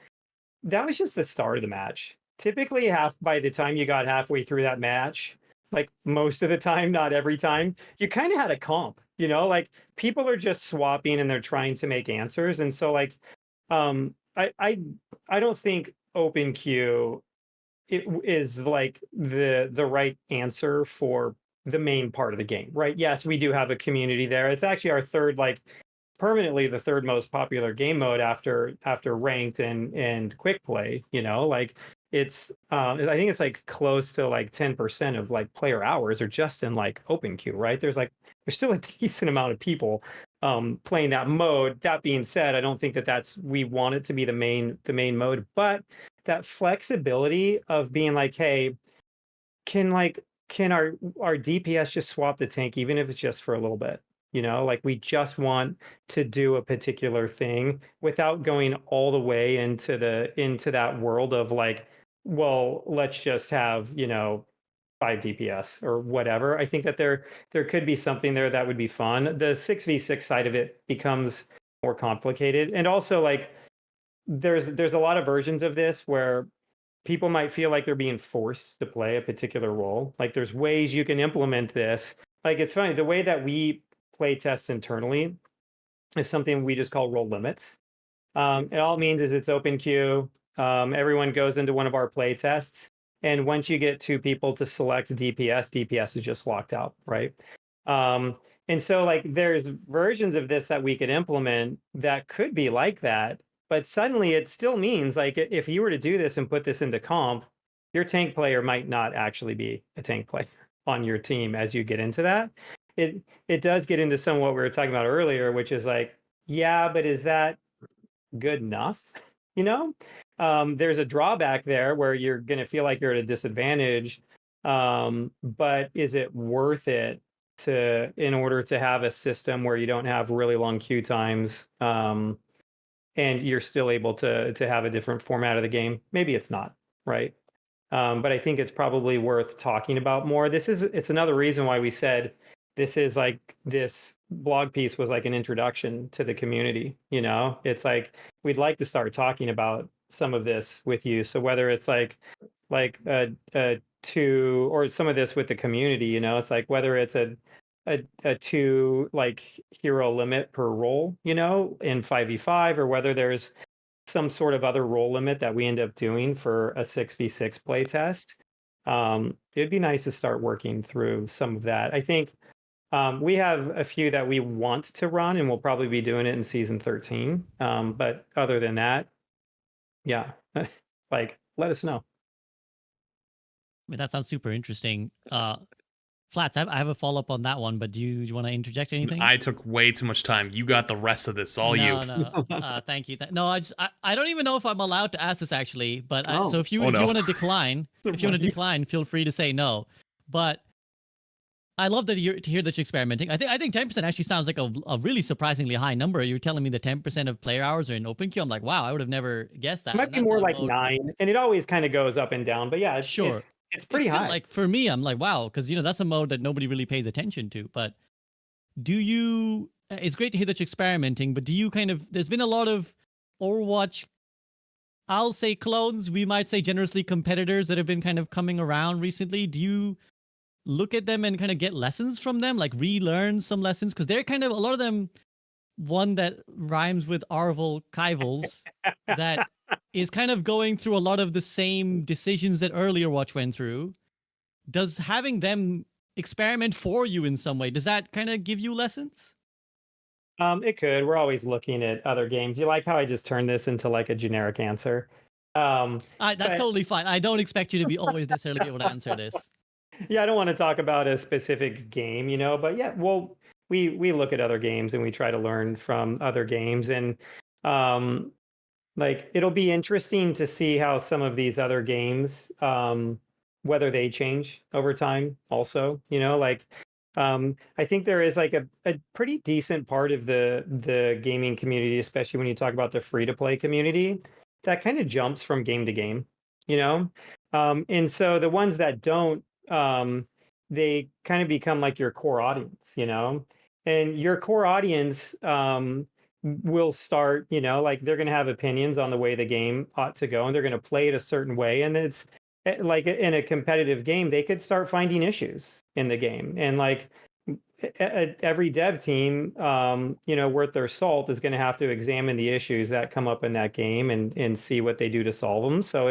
That was just the start of the match. Typically, by the time you got halfway through that match, like most of the time, not every time, you kind of had a comp, like people are just swapping and they're trying to make answers. And so like, I don't think open queue it is like the right answer for the main part of the game, right? Yes, we do have a community there. It's actually our third, like permanently the third most popular game mode after ranked and quick play, like it's I think it's like close to like 10% of like player hours are just in like open queue, right? There's still a decent amount of people playing that mode. That being said, I don't think that we want it to be the main mode, but that flexibility of being like, hey, can our DPS just swap the tank even if it's just for a little bit? Like we just want to do a particular thing without going all the way into that world of like, well, let's just have 5 DPS or whatever. I think that there could be something there that would be fun. The 6v6 side of it becomes more complicated, and also like there's a lot of versions of this where people might feel like they're being forced to play a particular role. Like there's ways you can implement this. Like it's funny, the way that we play test internally is something we just call role limits. It all means is it's open queue. Everyone goes into one of our play tests, and once you get 2 people to select DPS, DPS is just locked out, right? And so like there's versions of this that we could implement that could be like that, but suddenly it still means like if you were to do this and put this into comp, your tank player might not actually be a tank player on your team as you get into that. It does get into some of what we were talking about earlier, which is like, yeah, but is that good enough? You know, there's a drawback there where you're going to feel like you're at a disadvantage. But is it worth it in order to have a system where you don't have really long queue times, and you're still able to have a different format of the game? Maybe it's not, right? But I think it's probably worth talking about more. It's another reason why we said this blog piece was like an introduction to the community. It's like we'd like to start talking about some of this with you. So whether it's like a 2 or some of this with the community, it's like whether it's a 2 like hero limit per role, in 5v5, or whether there's some sort of other role limit that we end up doing for a 6v6 playtest. It'd be nice to start working through some of that. I think we have a few that we want to run, and we'll probably be doing it in season 13. But other than that, yeah, like let us know. I mean, that sounds super interesting. Flats, I have a follow up on that one, but do you want to interject anything? I took way too much time. You got the rest of this. All you. No. Thank you. No, I don't even know if I'm allowed to ask this actually. But so if you Oh, no. want to decline, feel free to say no. But I love to hear that you're experimenting. I think 10% actually sounds like a really surprisingly high number. You're telling me that 10% of player hours are in open queue. I'm like, wow, I would have never guessed that. It might be more like 9, and it always kind of goes up and down. But yeah, it's pretty high. Like for me, I'm like, wow, because that's a mode that nobody really pays attention to. But it's great to hear that you're experimenting, but do you there's been a lot of Overwatch, I'll say clones, we might say generously competitors that have been kind of coming around recently. Do you look at them and kind of get lessons from them, like relearn some lessons? Because they're kind of, a lot of them, one that rhymes with Arvel Kivels, that is kind of going through a lot of the same decisions that earlier Watch went through. Does having them experiment for you in some way, does that kind of give you lessons? It could. We're always looking at other games. You like how I just turned this into like a generic answer? That's totally fine. I don't expect you to be always necessarily be able to answer this. Yeah, I don't want to talk about a specific game, but yeah, well, we look at other games and we try to learn from other games, and like it'll be interesting to see how some of these other games, whether they change over time also, like I think there is like a pretty decent part of the gaming community, especially when you talk about the free-to-play community, that kind of jumps from game to game, and so the ones that don't, they kind of become like your core audience, and your core audience will start, like they're going to have opinions on the way the game ought to go, and they're going to play it a certain way. And it's like in a competitive game, they could start finding issues in the game. And like every dev team, worth their salt is going to have to examine the issues that come up in that game and see what they do to solve them. So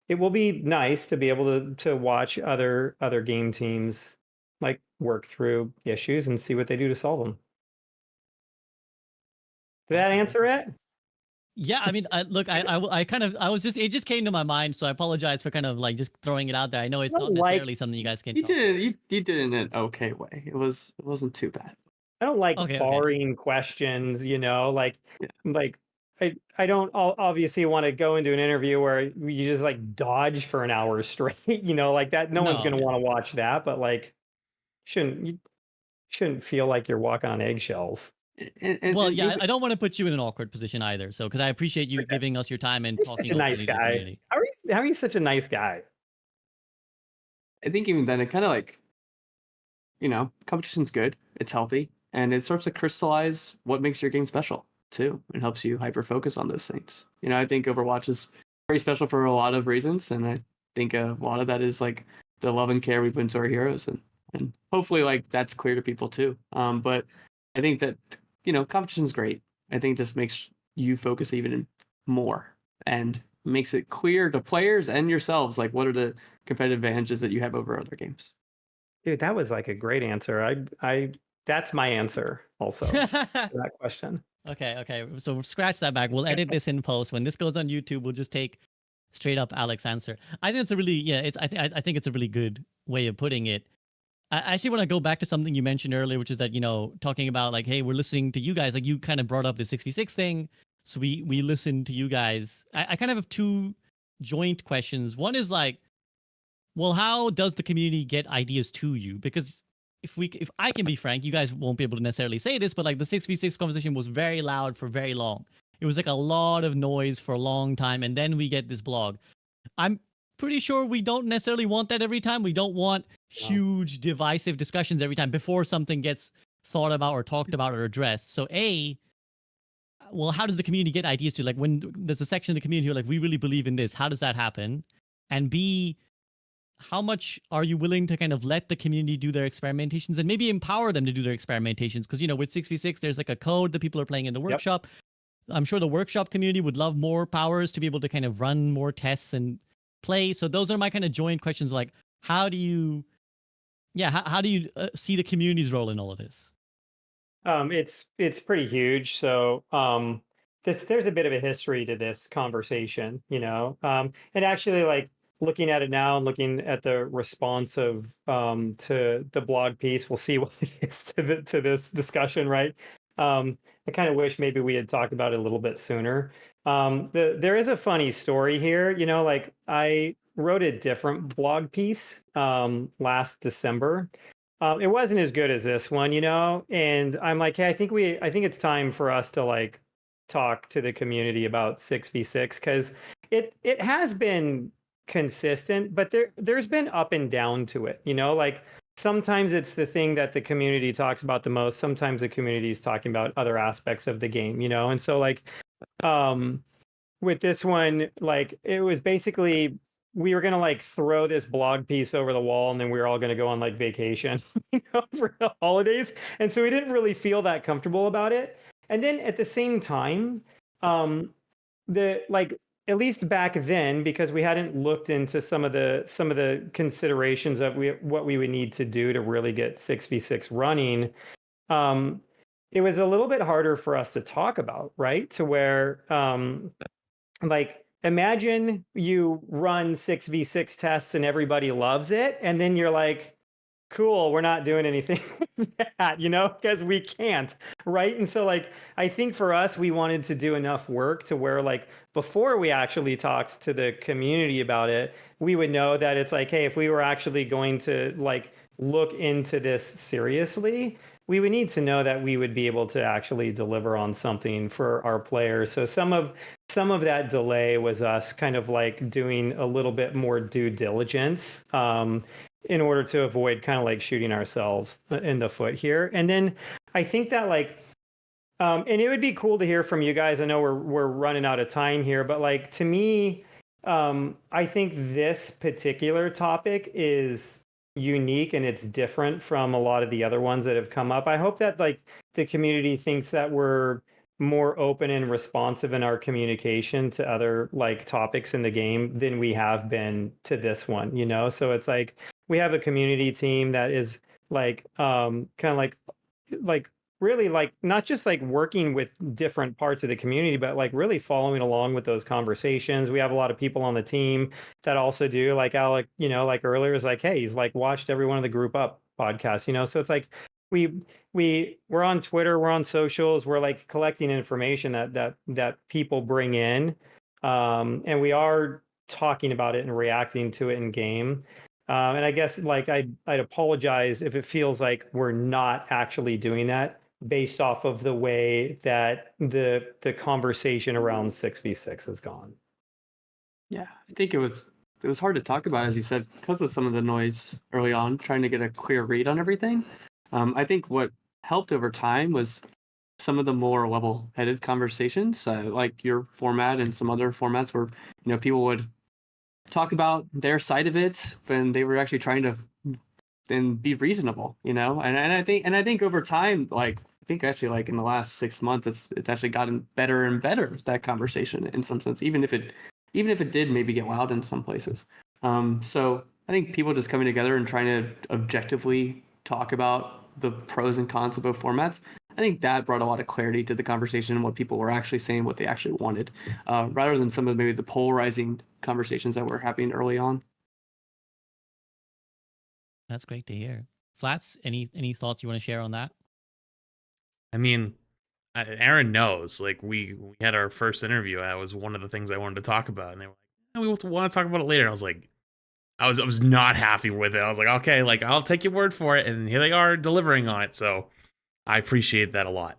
it will be nice to be able to watch other game teams like work through issues and see what they do to solve them. Did that answer it? Yeah, I mean, it just came to my mind, so I apologize for kind of like just throwing it out there. I know it's not necessarily something you guys can. You did it in an okay way. It wasn't too bad. I don't like boring questions, like I don't obviously want to go into an interview where you just like dodge for an hour straight, like that. No one's going to want to watch that, but like you shouldn't feel like you're walking on eggshells. I don't want to put you in an awkward position either. So, because I appreciate you giving us your time and talking. Such a nice guy. How are you such a nice guy? I think even then, it kind of like, competition's good. It's healthy, and it starts to crystallize what makes your game special too. It helps you hyper focus on those things. I think Overwatch is very special for a lot of reasons, and I think a lot of that is like the love and care we put into our heroes, and hopefully like that's clear to people too. But I think that competition's great. I think it just makes you focus even more and makes it clear to players and yourselves, like, what are the competitive advantages that you have over other games. Dude, that was like a great answer. I that's my answer also to that question. Okay. So scratch that back. We'll edit this in post. When this goes on YouTube, we'll just take straight up Alex answer. I think it's a really I think it's a really good way of putting it. I actually want to go back to something you mentioned earlier, which is that, talking about like, hey, we're listening to you guys. Like you kind of brought up the 6v6 thing. So we listen to you guys. I kind of have two joint questions. One is like, well, how does the community get ideas to you? Because if I can be frank, you guys won't be able to necessarily say this, but like the 6v6 conversation was very loud for very long. It was like a lot of noise for a long time, and then we get this blog. I'm pretty sure we don't necessarily want that every time. We don't want huge divisive discussions every time before something gets thought about or talked about or addressed. So well, how does the community get ideas to, like, when there's a section of the community who are like, we really believe in this, how does that happen? And B, how much are you willing to kind of let the community do their experimentations and maybe empower them to do their experimentations? Because, with 6v6, there's like a code that people are playing in the workshop. I'm sure the workshop community would love more powers to be able to kind of run more tests and play. So those are my kind of joint questions. Like, how do you see the community's role in all of this? It's pretty huge. So there's a bit of a history to this conversation, and actually, like, looking at it now and looking at the response of to the blog piece, we'll see what it is to this discussion, right? I kind of wish maybe we had talked about it a little bit sooner. There is a funny story here, like I wrote a different blog piece last December. It wasn't as good as this one, and I'm like, hey, I think it's time for us to like talk to the community about 6v6, because it has been consistent, but there's been up and down to it, like sometimes it's the thing that the community talks about the most, sometimes the community is talking about other aspects of the game, and so like with this one, like it was basically we were gonna like throw this blog piece over the wall, and then we were all gonna go on like vacation for the holidays, and so we didn't really feel that comfortable about it. And then at the same time, the like, at least back then, because we hadn't looked into some of the considerations of what we would need to do to really get 6v6 running, it was a little bit harder for us to talk about, right? To where like, imagine you run 6v6 tests and everybody loves it, and then you're like, cool, we're not doing anything with that, because we can't, right? And so like, I think for us, we wanted to do enough work to where like, before we actually talked to the community about it, we would know that it's like, hey, if we were actually going to like look into this seriously, we would need to know that we would be able to actually deliver on something for our players. So some of that delay was us kind of like doing a little bit more due diligence, in order to avoid kind of like shooting ourselves in the foot here. And then I think that like, and it would be cool to hear from you guys. I know we're running out of time here, but like, to me, I think this particular topic is unique and it's different from a lot of the other ones that have come up. I hope that like the community thinks that we're more open and responsive in our communication to other like topics in the game than we have been to this one, So it's like, we have a community team that is like kind of like really like not just like working with different parts of the community, but like really following along with those conversations. We have a lot of people on the team that also do, like Alec, like earlier is like, hey, he's like watched every one of the Group Up podcasts, so it's like we're on Twitter, we're on socials, we're like collecting information that people bring in, and we are talking about it and reacting to it in game. And I guess like I'd apologize if it feels like we're not actually doing that based off of the way that the conversation around 6v6 has gone. Yeah, I think it was hard to talk about, as you said, because of some of the noise early on, trying to get a clear read on everything. I think what helped over time was some of the more level-headed conversations, like your format and some other formats where people would talk about their side of it when they were actually trying to then be reasonable, and I think over time, like think actually like in the last 6 months, it's actually gotten better and better, that conversation in some sense, even if it did maybe get loud in some places. So I think people just coming together and trying to objectively talk about the pros and cons of both formats, I think that brought a lot of clarity to the conversation and what people were actually saying, what they actually wanted, rather than some of maybe the polarizing conversations that were happening early on. That's great to hear. Flats, any thoughts you want to share on that? I mean, Aaron knows. Like we had our first interview. That was one of the things I wanted to talk about, and they were like, "We want to talk about it later." And I was like, I was not happy with it. I was like, okay, like I'll take your word for it, and here they are delivering on it. So I appreciate that a lot.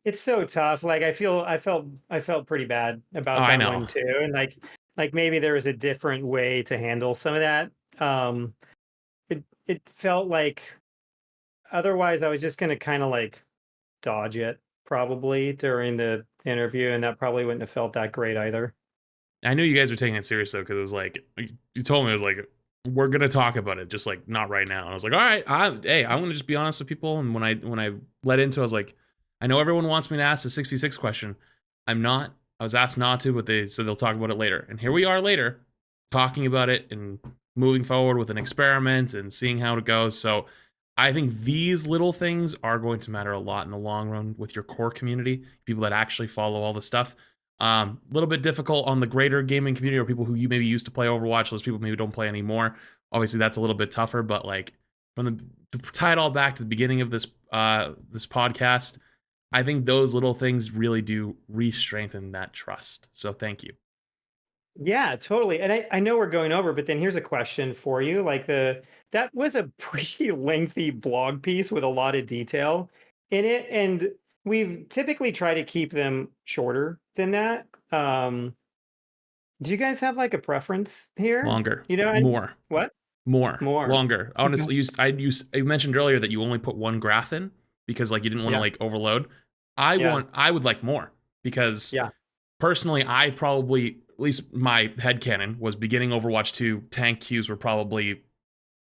It's so tough. Like I felt pretty bad Oh, about I that know. one too. And like maybe there was a different way to handle some of that. It felt like otherwise I was just gonna kind of like dodge it probably during the interview, and that probably wouldn't have felt that great either. I knew you guys were taking it serious though, because it was like you told me it was like we're gonna talk about it, just like not right now. And I was like, all right, hey, I want to just be honest with people. And when I led into it, I was like, I know everyone wants me to ask the 6v6 question. I'm not. I was asked not to, but they said they'll talk about it later. And here we are later, talking about it and moving forward with an experiment and seeing how it goes. So I think these little things are going to matter a lot in the long run with your core community, people that actually follow all the stuff. A little bit difficult on the greater gaming community or people who you maybe used to play Overwatch. Those people maybe don't play anymore. Obviously, that's a little bit tougher. But like from to tie it all back to the beginning of this this podcast, I think those little things really do re-strengthen that trust. So thank you. Yeah, totally. And I know we're going over, but then here's a question for you. Like that was a pretty lengthy blog piece with a lot of detail in it. And we've typically tried to keep them shorter than that. Do you guys have like a preference here? Longer, You know, more. what? More, More. longer. Honestly, you mentioned earlier that you only put one graph in because like you didn't want to Yeah. like overload. Yeah. I would like more because Yeah. personally, I probably, at least my headcanon was beginning Overwatch 2 tank queues were probably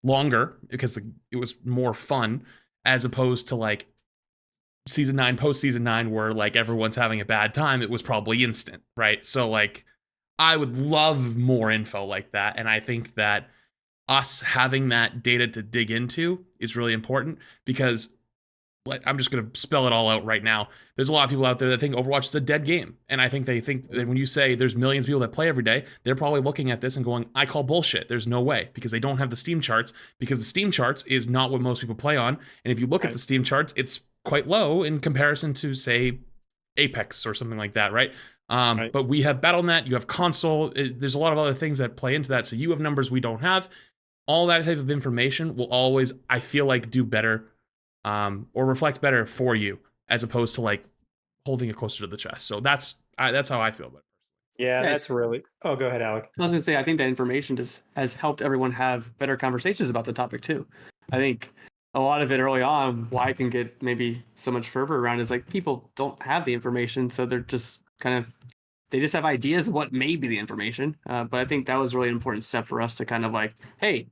longer because it was more fun as opposed to like season 9, post season 9 where like everyone's having a bad time. It was probably instant, right? So like I would love more info like that, and I think that us having that data to dig into is really important because like I'm just going to spell it all out right now. There's a lot of people out there that think Overwatch is a dead game. And I think they think that when you say there's millions of people that play every day, they're probably looking at this and going, I call bullshit. There's no way because they don't have the Steam charts because the Steam charts is not what most people play on. And if you look at the Steam charts, it's quite low in comparison to say Apex or something like that, right? But we have Battle.net, you have console. There's a lot of other things that play into that. So you have numbers we don't have. All that type of information will always, I feel like, do better or reflect better for you as opposed to like holding it closer to the chest. So that's how I feel about it. Yeah, that's really. Oh, go ahead, Alec. I was gonna say, I think that information just has helped everyone have better conversations about the topic too. I think a lot of it early on, why I can get maybe so much fervor around is like people don't have the information, so they're just they just have ideas of what may be the information. But I think that was really an important step for us to kind of like, hey,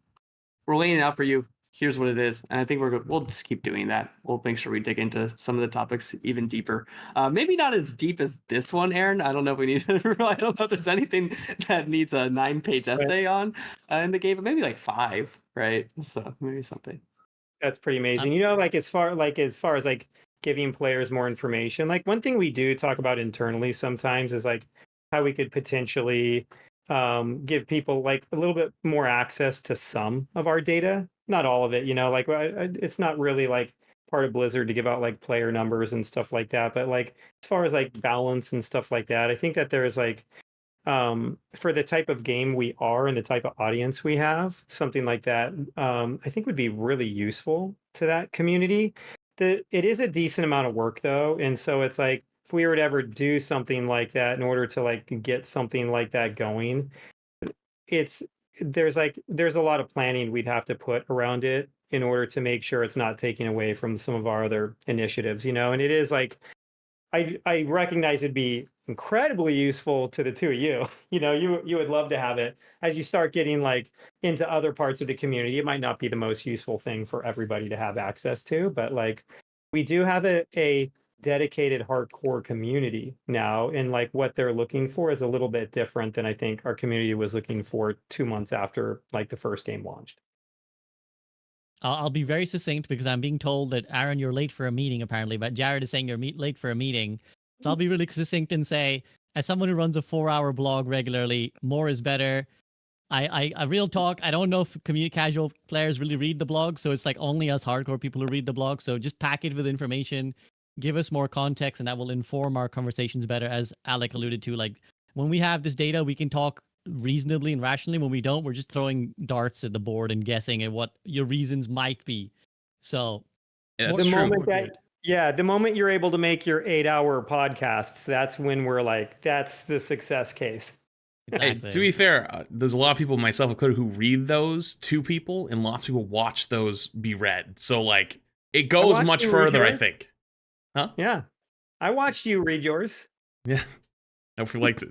we're laying it out for you. Here's what it is, and I think we'll just keep doing that. We'll make sure we dig into some of the topics even deeper. Maybe not as deep as this one, Aaron. I don't know if we need. I don't know if there's anything that needs a 9-page essay on in the game, but maybe like 5, right? So maybe something. That's pretty amazing. You know, like as far as like giving players more information, like one thing we do talk about internally sometimes is like how we could potentially give people like a little bit more access to some of our data, not all of it. You know, like it's not really like part of Blizzard to give out like player numbers and stuff like that, but like as far as like balance and stuff like that, I think that there's like for the type of game we are and the type of audience we have, something like that, I think would be really useful to that community. It is a decent amount of work though. And so it's like, if we were to ever do something like that in order to like get something like that going, there's a lot of planning we'd have to put around it in order to make sure it's not taking away from some of our other initiatives, you know, and it is like, I recognize it'd be incredibly useful to the two of you. You know, you would love to have it. As you start getting like into other parts of the community, it might not be the most useful thing for everybody to have access to, but like we do have a dedicated hardcore community now, and like what they're looking for is a little bit different than I think our community was looking for 2 months after like the first game launched. I'll be very succinct because I'm being told that Aaron, you're late for a meeting apparently, but Jared is saying you're late for a meeting. So I'll be really succinct and say, as someone who runs a 4-hour blog regularly, more is better. I real talk. I don't know if casual players really read the blog, so it's like only us hardcore people who read the blog. So just pack it with information, give us more context, and that will inform our conversations better. As Alec alluded to, like when we have this data, we can talk reasonably and rationally. When we don't, we're just throwing darts at the board and guessing at what your reasons might be. So Yeah, The that's true. moment that the moment you're able to make your 8-hour podcasts, that's when we're like, that's the success case. Hey, to be fair, there's a lot of people, myself included, who read those to people, and lots of people watch those be read. So, like, it goes watched much you read further, I yours. think. Huh? Yeah. I watched you read yours. Yeah. I hope you liked it.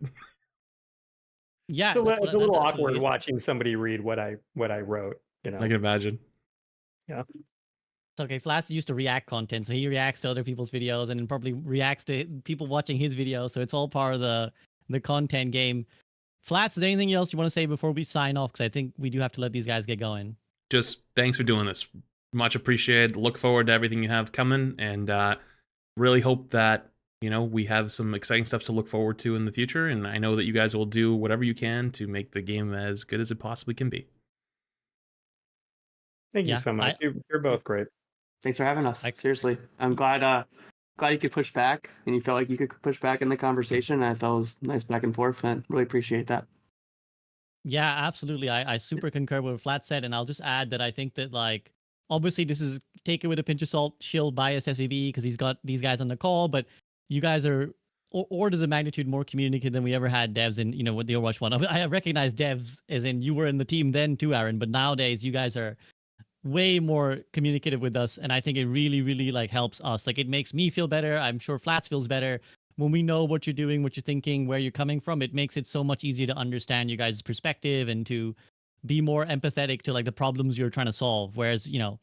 Yeah, It's a that's little awkward absolutely it. watching somebody read what I wrote, you know. I can imagine. It's okay. Flash used to react content, so he reacts to other people's videos and then probably reacts to people watching his videos. So it's all part of the content game. Flats, is there anything else you want to say before we sign off? Because I think we do have to let these guys get going. Just thanks for doing this. Much appreciated. Look forward to everything you have coming, and really hope that, you know, we have some exciting stuff to look forward to in the future. And I know that you guys will do whatever you can to make the game as good as it possibly can be. Thank you Yeah, so much. You're both great. Thanks for having us. Seriously, I'm glad you could push back and you felt like you could push back in the conversation. I felt it was nice back and forth, and really appreciate that. Yeah, absolutely. I super concur with what Flat said, and I'll just add that I think that, like, obviously this is take it with a pinch of salt. Shield bias SVB because he's got these guys on the call, but you guys are orders of magnitude more communicative than we ever had devs in, you know, with the Overwatch one. I recognize devs as in you were in the team then too, Aaron, but nowadays you guys are way more communicative with us, and I think it really, really like helps us. Like, it makes me feel better. I'm sure Flats feels better when we know what you're doing, what you're thinking, where you're coming from. It makes it so much easier to understand you guys' perspective and to be more empathetic to like the problems you're trying to solve. Whereas, you know,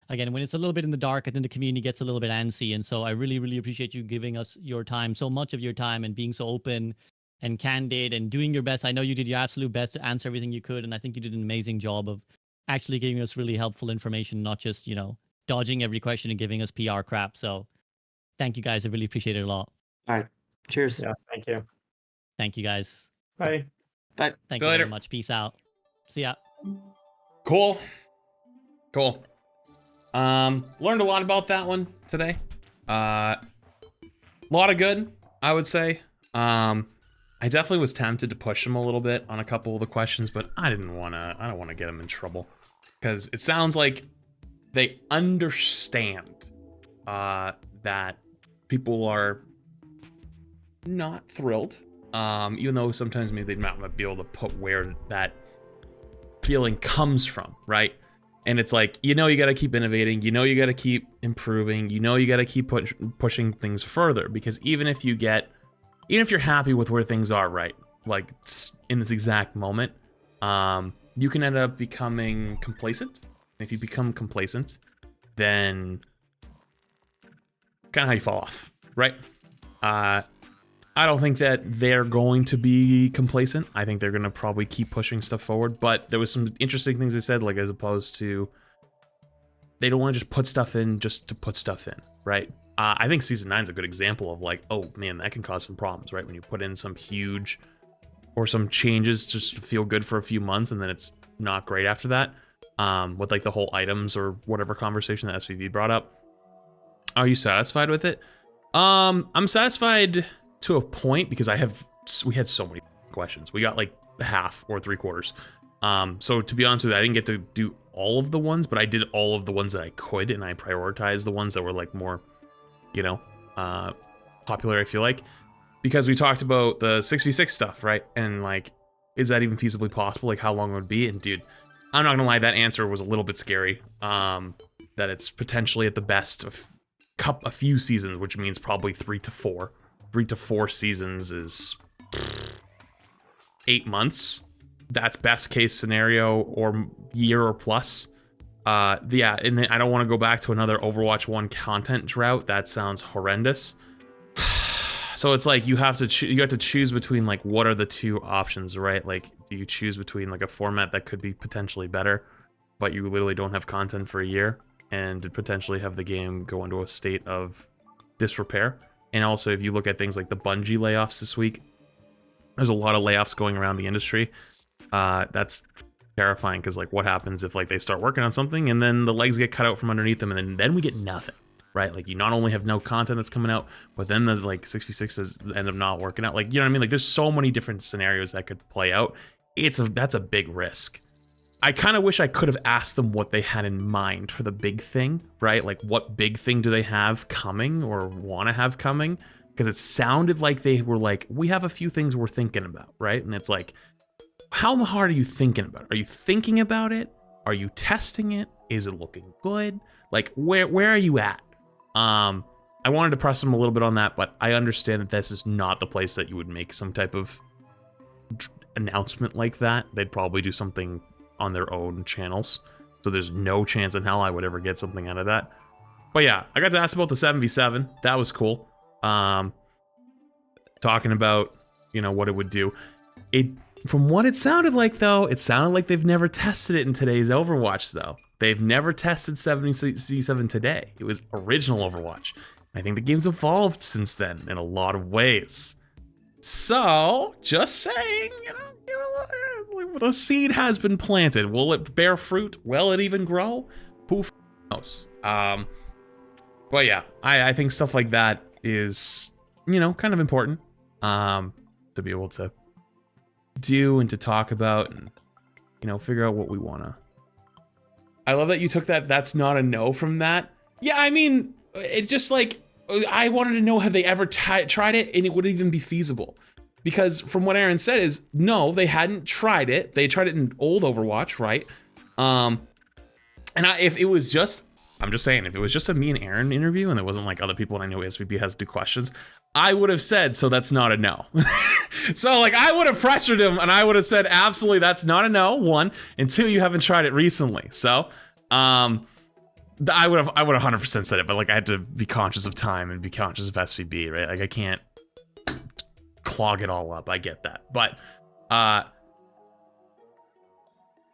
again, when it's a little bit in the dark, I think the community gets a little bit antsy. And so I really, really appreciate you giving us your time, so much of your time, and being so open and candid and doing your best. I know you did your absolute best to answer everything you could, and I think you did an amazing job of actually giving us really helpful information, not just, you know, dodging every question and giving us PR crap. So thank you guys. I really appreciate it a lot. All right, cheers. Yeah, thank you. Thank you guys. Bye. Bye. Thank See you you very later. much. Peace out. See ya. Cool. Learned a lot about that one today. A lot of good, I would say. I definitely was tempted to push him a little bit on a couple of the questions, but I don't want to get him in trouble, because it sounds like they understand that people are not thrilled, even though sometimes maybe they might not be able to put where that feeling comes from, right? And it's like, you know, you got to keep innovating, you know, you got to keep improving, you know, you got to keep pushing things further, because even if you're happy with where things are, right, like in this exact moment, you can end up becoming complacent. And if you become complacent, then kind of how you fall off, right? I don't think that they're going to be complacent. I think they're going to probably keep pushing stuff forward. But there was some interesting things they said, like, as opposed to, they don't want to just put stuff in just to put stuff in, right? I think Season 9 is a good example of, like, oh man, that can cause some problems, right? When you put in some huge or some changes just to feel good for a few months, and then it's not great after that. With like the whole items or whatever conversation that SVB brought up. Are you satisfied with it? I'm satisfied to a point, because we had so many questions. We got like half or 3/4. So to be honest with you, I didn't get to do all of the ones, but I did all of the ones that I could, and I prioritized the ones that were like more, you know, popular, I feel like, because we talked about the 6v6 stuff, right? And like, is that even feasibly possible? Like, how long it would be? And dude, I'm not gonna lie, that answer was a little bit scary. That it's potentially at the best of a few seasons, which means probably 3 to 4. 3 to 4 seasons is 8 months. That's best case scenario, or year or plus. Yeah, and then I don't want to go back to another Overwatch 1 content drought. That sounds horrendous. So it's like you have to choose between like what are the two options, right? Like, do you choose between like a format that could be potentially better, but you literally don't have content for a year, and potentially have the game go into a state of disrepair? And also, if you look at things like the Bungie layoffs this week, there's a lot of layoffs going around the industry. That's terrifying, because like what happens if like they start working on something and then the legs get cut out from underneath them, and then we get nothing, right? Like, you not only have no content that's coming out, but then the like 6v6s end up not working out. Like, you know what I mean? Like, there's so many different scenarios that could play out. That's a big risk. I kind of wish I could have asked them what they had in mind for the big thing, right? Like, what big thing do they have coming or want to have coming? Because it sounded like they were like, we have a few things we're thinking about, right? And it's like, how hard are you thinking about it? Are you thinking about it? Are you testing it? Is it looking good? Like, where are you at? I wanted to press them a little bit on that, but I understand that this is not the place that you would make some type of announcement like that. They'd probably do something on their own channels. So there's no chance in hell I would ever get something out of that. But yeah, I got to ask about the 7v7. That was cool. Talking about, you know, what it would do. From what it sounded like, though, it sounded like they've never tested it in today's Overwatch, though. They've never tested 7v7 today. It was original Overwatch. I think the game's evolved since then in a lot of ways. So, just saying, you know, the seed has been planted. Will it bear fruit? Will it even grow? Who knows? But yeah, I think stuff like that is, you know, kind of important to be able to do and to talk about, and, you know, figure out what we want to. I love that you took that's not a no from that. Yeah, I mean, it's just like, I wanted to know, have they ever tried it and it would even be feasible? Because from what Aaron said is, no, they hadn't tried it. They tried it in old Overwatch, right? If it was just, I'm just saying, if it was just a me and Aaron interview and there wasn't like other people and I know SVP has to do questions, I would have said, so that's not a no. So like, I would have pressured him and I would have said, absolutely, that's not a no, one, and two, you haven't tried it recently. So, I would have 100% said it, but like, I had to be conscious of time and be conscious of SVB, right? Like, I can't clog it all up. I get that, but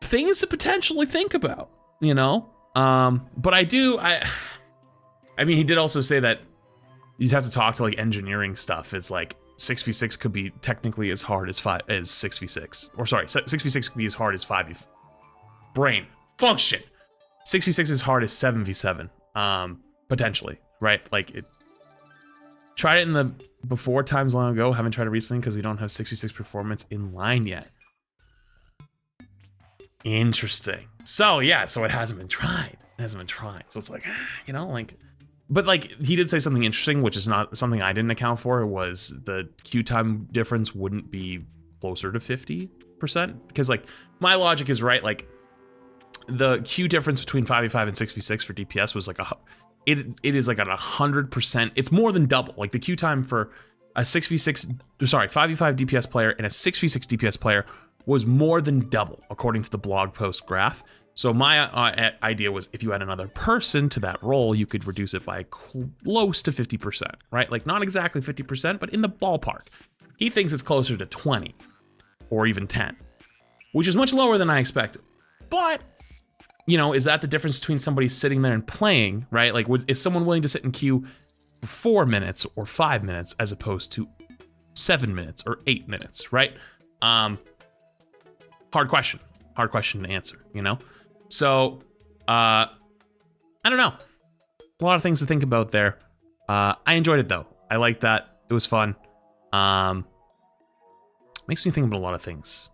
things to potentially think about, you know. But I mean, he did also say that you'd have to talk to like engineering stuff. It's like 6v6 could be technically as hard as 6v6, or sorry, 6v6 could be as hard as 5v. Brain function. 6v6 is hard as 7v7, potentially, right? Like, it tried it in the before times long ago, haven't tried it recently because we don't have 6v6 performance in line yet. Interesting. So yeah, so it hasn't been tried. So it's like, you know, like, but like, he did say something interesting, which is not something I didn't account for, was the queue time difference wouldn't be closer to 50%, because like, my logic is right, like, the queue difference between 5v5 and 6v6 for DPS was like it is like at 100%. It's more than double. Like, the queue time for a 5v5 DPS player and a 6v6 DPS player was more than double, according to the blog post graph. So my idea was, if you had another person to that role, you could reduce it by close to 50%, right? Like, not exactly 50%, but in the ballpark. He thinks it's closer to 20 or even 10, which is much lower than I expected. But, you know, is that the difference between somebody sitting there and playing, right? Like, is someone willing to sit in queue for 4 minutes or 5 minutes as opposed to 7 minutes or 8 minutes, right? Hard question to answer, you know? So, I don't know. A lot of things to think about there. I enjoyed it, though. I liked that. It was fun. Makes me think about a lot of things.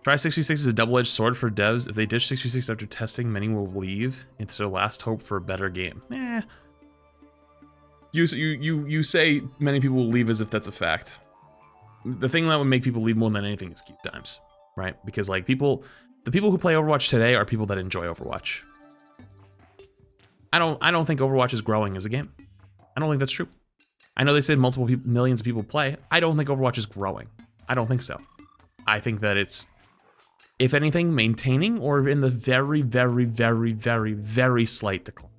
Try 6v6 is a double-edged sword for devs. If they ditch 6v6 after testing, many will leave. It's their last hope for a better game. You say many people will leave as if that's a fact. The thing that would make people leave more than anything is queue times, right? Because like, the people who play Overwatch today are people that enjoy Overwatch. I don't think Overwatch is growing as a game. I don't think that's true. I know they said millions of people play. I don't think Overwatch is growing. I don't think so. I think that it's if anything, maintaining or in the very, very, very, very, very slight decline,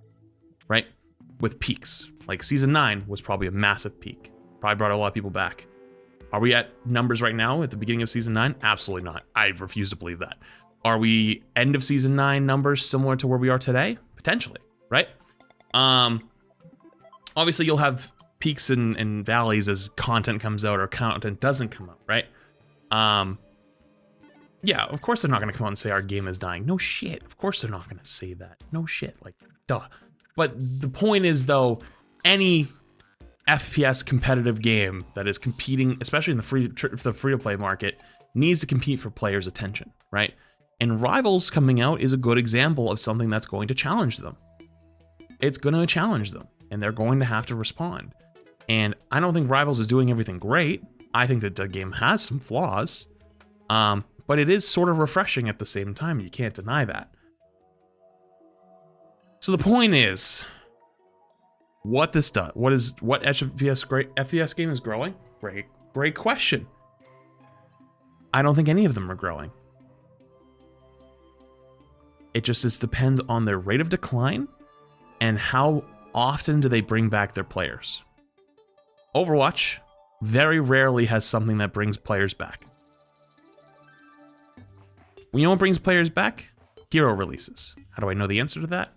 right? With peaks. Like Season 9 was probably a massive peak. Probably brought a lot of people back. Are we at numbers right now at the beginning of Season 9? Absolutely not. I refuse to believe that. Are we end of Season 9 numbers similar to where we are today? Potentially, right? Obviously, you'll have peaks and valleys as content comes out or content doesn't come out, right? Yeah, of course they're not going to come out and say our game is dying. No shit. Of course they're not going to say that. No shit. Like, duh. But the point is, though, any FPS competitive game that is competing, especially in the free-to-play market, needs to compete for players' attention, right? And Rivals coming out is a good example of something that's going to challenge them. It's going to challenge them, and they're going to have to respond. And I don't think Rivals is doing everything great. I think that the game has some flaws. But it is sort of refreshing at the same time. You can't deny that. So the point is, what this does, what FPS game is growing? Great question. I don't think any of them are growing. It just depends on their rate of decline and how often do they bring back their players. Overwatch very rarely has something that brings players back. You know what brings players back? Hero releases. How do I know the answer to that?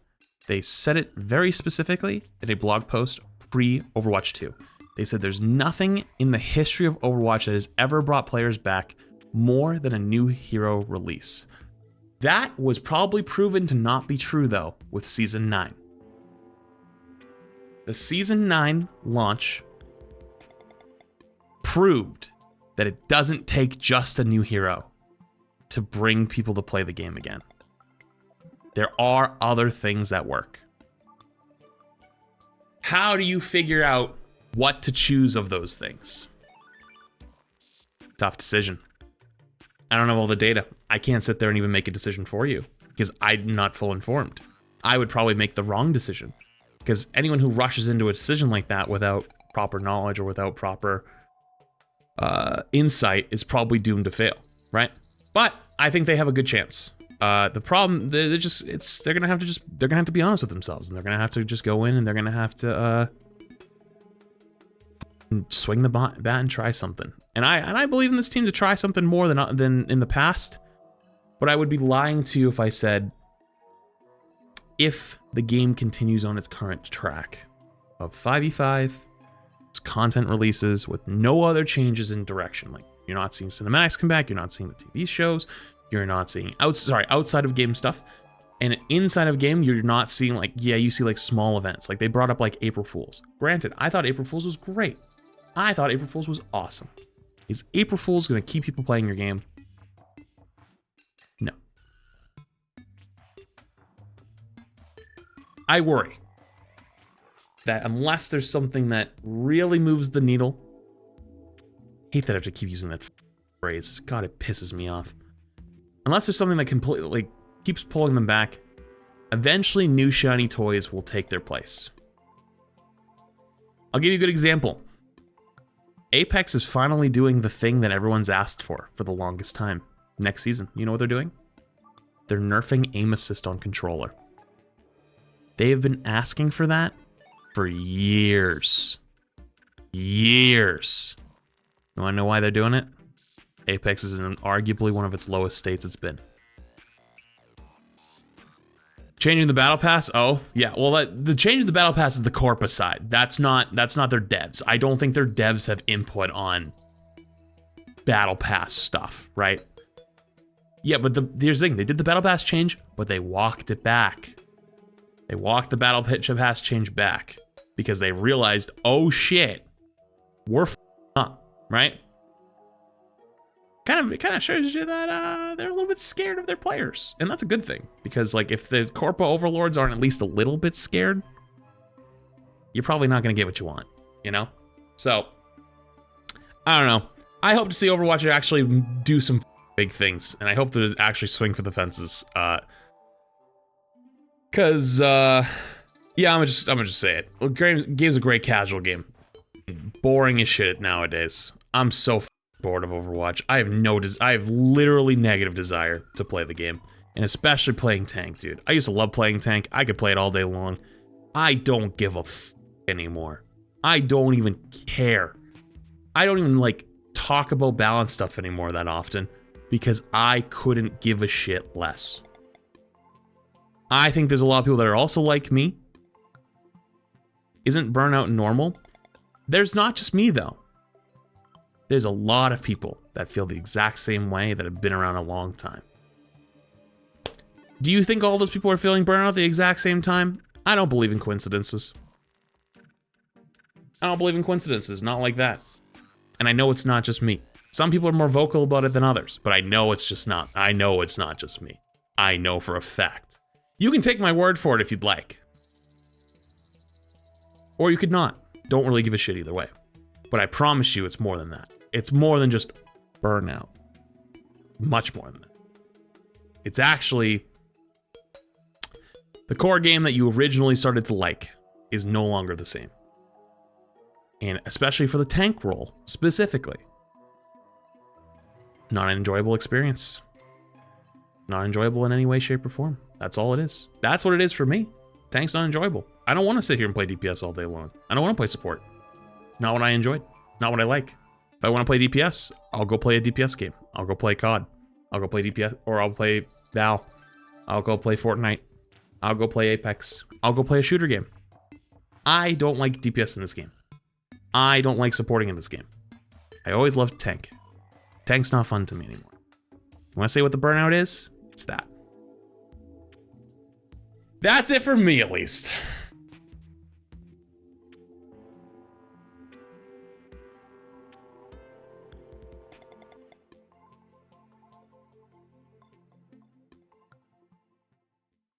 They said it very specifically in a blog post pre-Overwatch 2. They said there's nothing in the history of Overwatch that has ever brought players back more than a new hero release. That was probably proven to not be true, though, with Season 9. The Season 9 launch proved that it doesn't take just a new hero to bring people to play the game again. There are other things that work. How do you figure out what to choose of those things? Tough decision. I don't have all the data. I can't sit there and even make a decision for you because I'm not full informed. I would probably make the wrong decision because anyone who rushes into a decision like that without proper knowledge or without proper insight is probably doomed to fail, right? But I think they have a good chance. The problem, they're gonna have to be honest with themselves, and they're gonna have to just go in and they're gonna have to swing the bat and try something. And I believe in this team to try something more than in the past. But I would be lying to you if I said if the game continues on its current track of 5v5, its content releases with no other changes in direction, like you're not seeing cinematics come back, you're not seeing the TV shows, you're not seeing outside of game stuff, and inside of game you're not seeing like, yeah, you see like small events. Like they brought up like April Fools. Granted, I thought April Fools was great. I thought April Fools was awesome. Is April Fools going to keep people playing your game? No. I worry that unless there's something that really moves the needle, hate that I have to keep using that phrase. God, it pisses me off. Unless there's something that completely keeps pulling them back, eventually new shiny toys will take their place. I'll give you a good example. Apex is finally doing the thing that everyone's asked for the longest time. Next season, you know what they're doing? They're nerfing aim assist on controller. They have been asking for that for years. Years. You want to know why they're doing it? Apex is in arguably one of its lowest states it's been. Changing the battle pass? Oh, yeah. Well, the change of the battle pass is the Corpus side. That's not their devs. I don't think their devs have input on battle pass stuff, right? Yeah, but here's the thing. They did the battle pass change, but they walked it back. They walked the battle pass change back because they realized, oh shit, we're up, right? It kind of shows you that they're a little bit scared of their players, and that's a good thing because like if the corpo overlords aren't at least a little bit scared, you're probably not going to get what you want, you know. So I don't know. I hope to see Overwatch actually do some big things, and I hope to actually swing for the fences. Cause yeah, I'm gonna just say it. Game's a great casual game. Boring as shit nowadays. I'm so bored of Overwatch. I have literally negative desire to play the game. And especially playing tank, dude. I used to love playing tank. I could play it all day long. I don't give a f anymore. I don't even care. I don't even, like, talk about balance stuff anymore that often because I couldn't give a shit less. I think there's a lot of people that are also like me. Isn't burnout normal? There's not just me, though. There's a lot of people that feel the exact same way that have been around a long time. Do you think all those people are feeling burnout at the exact same time? I don't believe in coincidences. I don't believe in coincidences, not like that. And I know it's not just me. Some people are more vocal about it than others, but I know it's just not. I know it's not just me. I know for a fact. You can take my word for it if you'd like. Or you could not. Don't really give a shit either way. But I promise you it's more than that. It's more than just burnout. Much more than that. It's actually... the core game that you originally started to like is no longer the same. And especially for the tank role, specifically. Not an enjoyable experience. Not enjoyable in any way, shape, or form. That's all it is. That's what it is for me. Tank's not enjoyable. I don't want to sit here and play DPS all day long. I don't want to play support. Not what I enjoyed. Not what I like. If I want to play DPS, I'll go play a DPS game. I'll go play COD. I'll go play DPS, or I'll play Val. I'll go play Fortnite. I'll go play Apex. I'll go play a shooter game. I don't like DPS in this game. I don't like supporting in this game. I always loved tank. Tank's not fun to me anymore. You want to say what the burnout is? It's that. That's it for me, at least.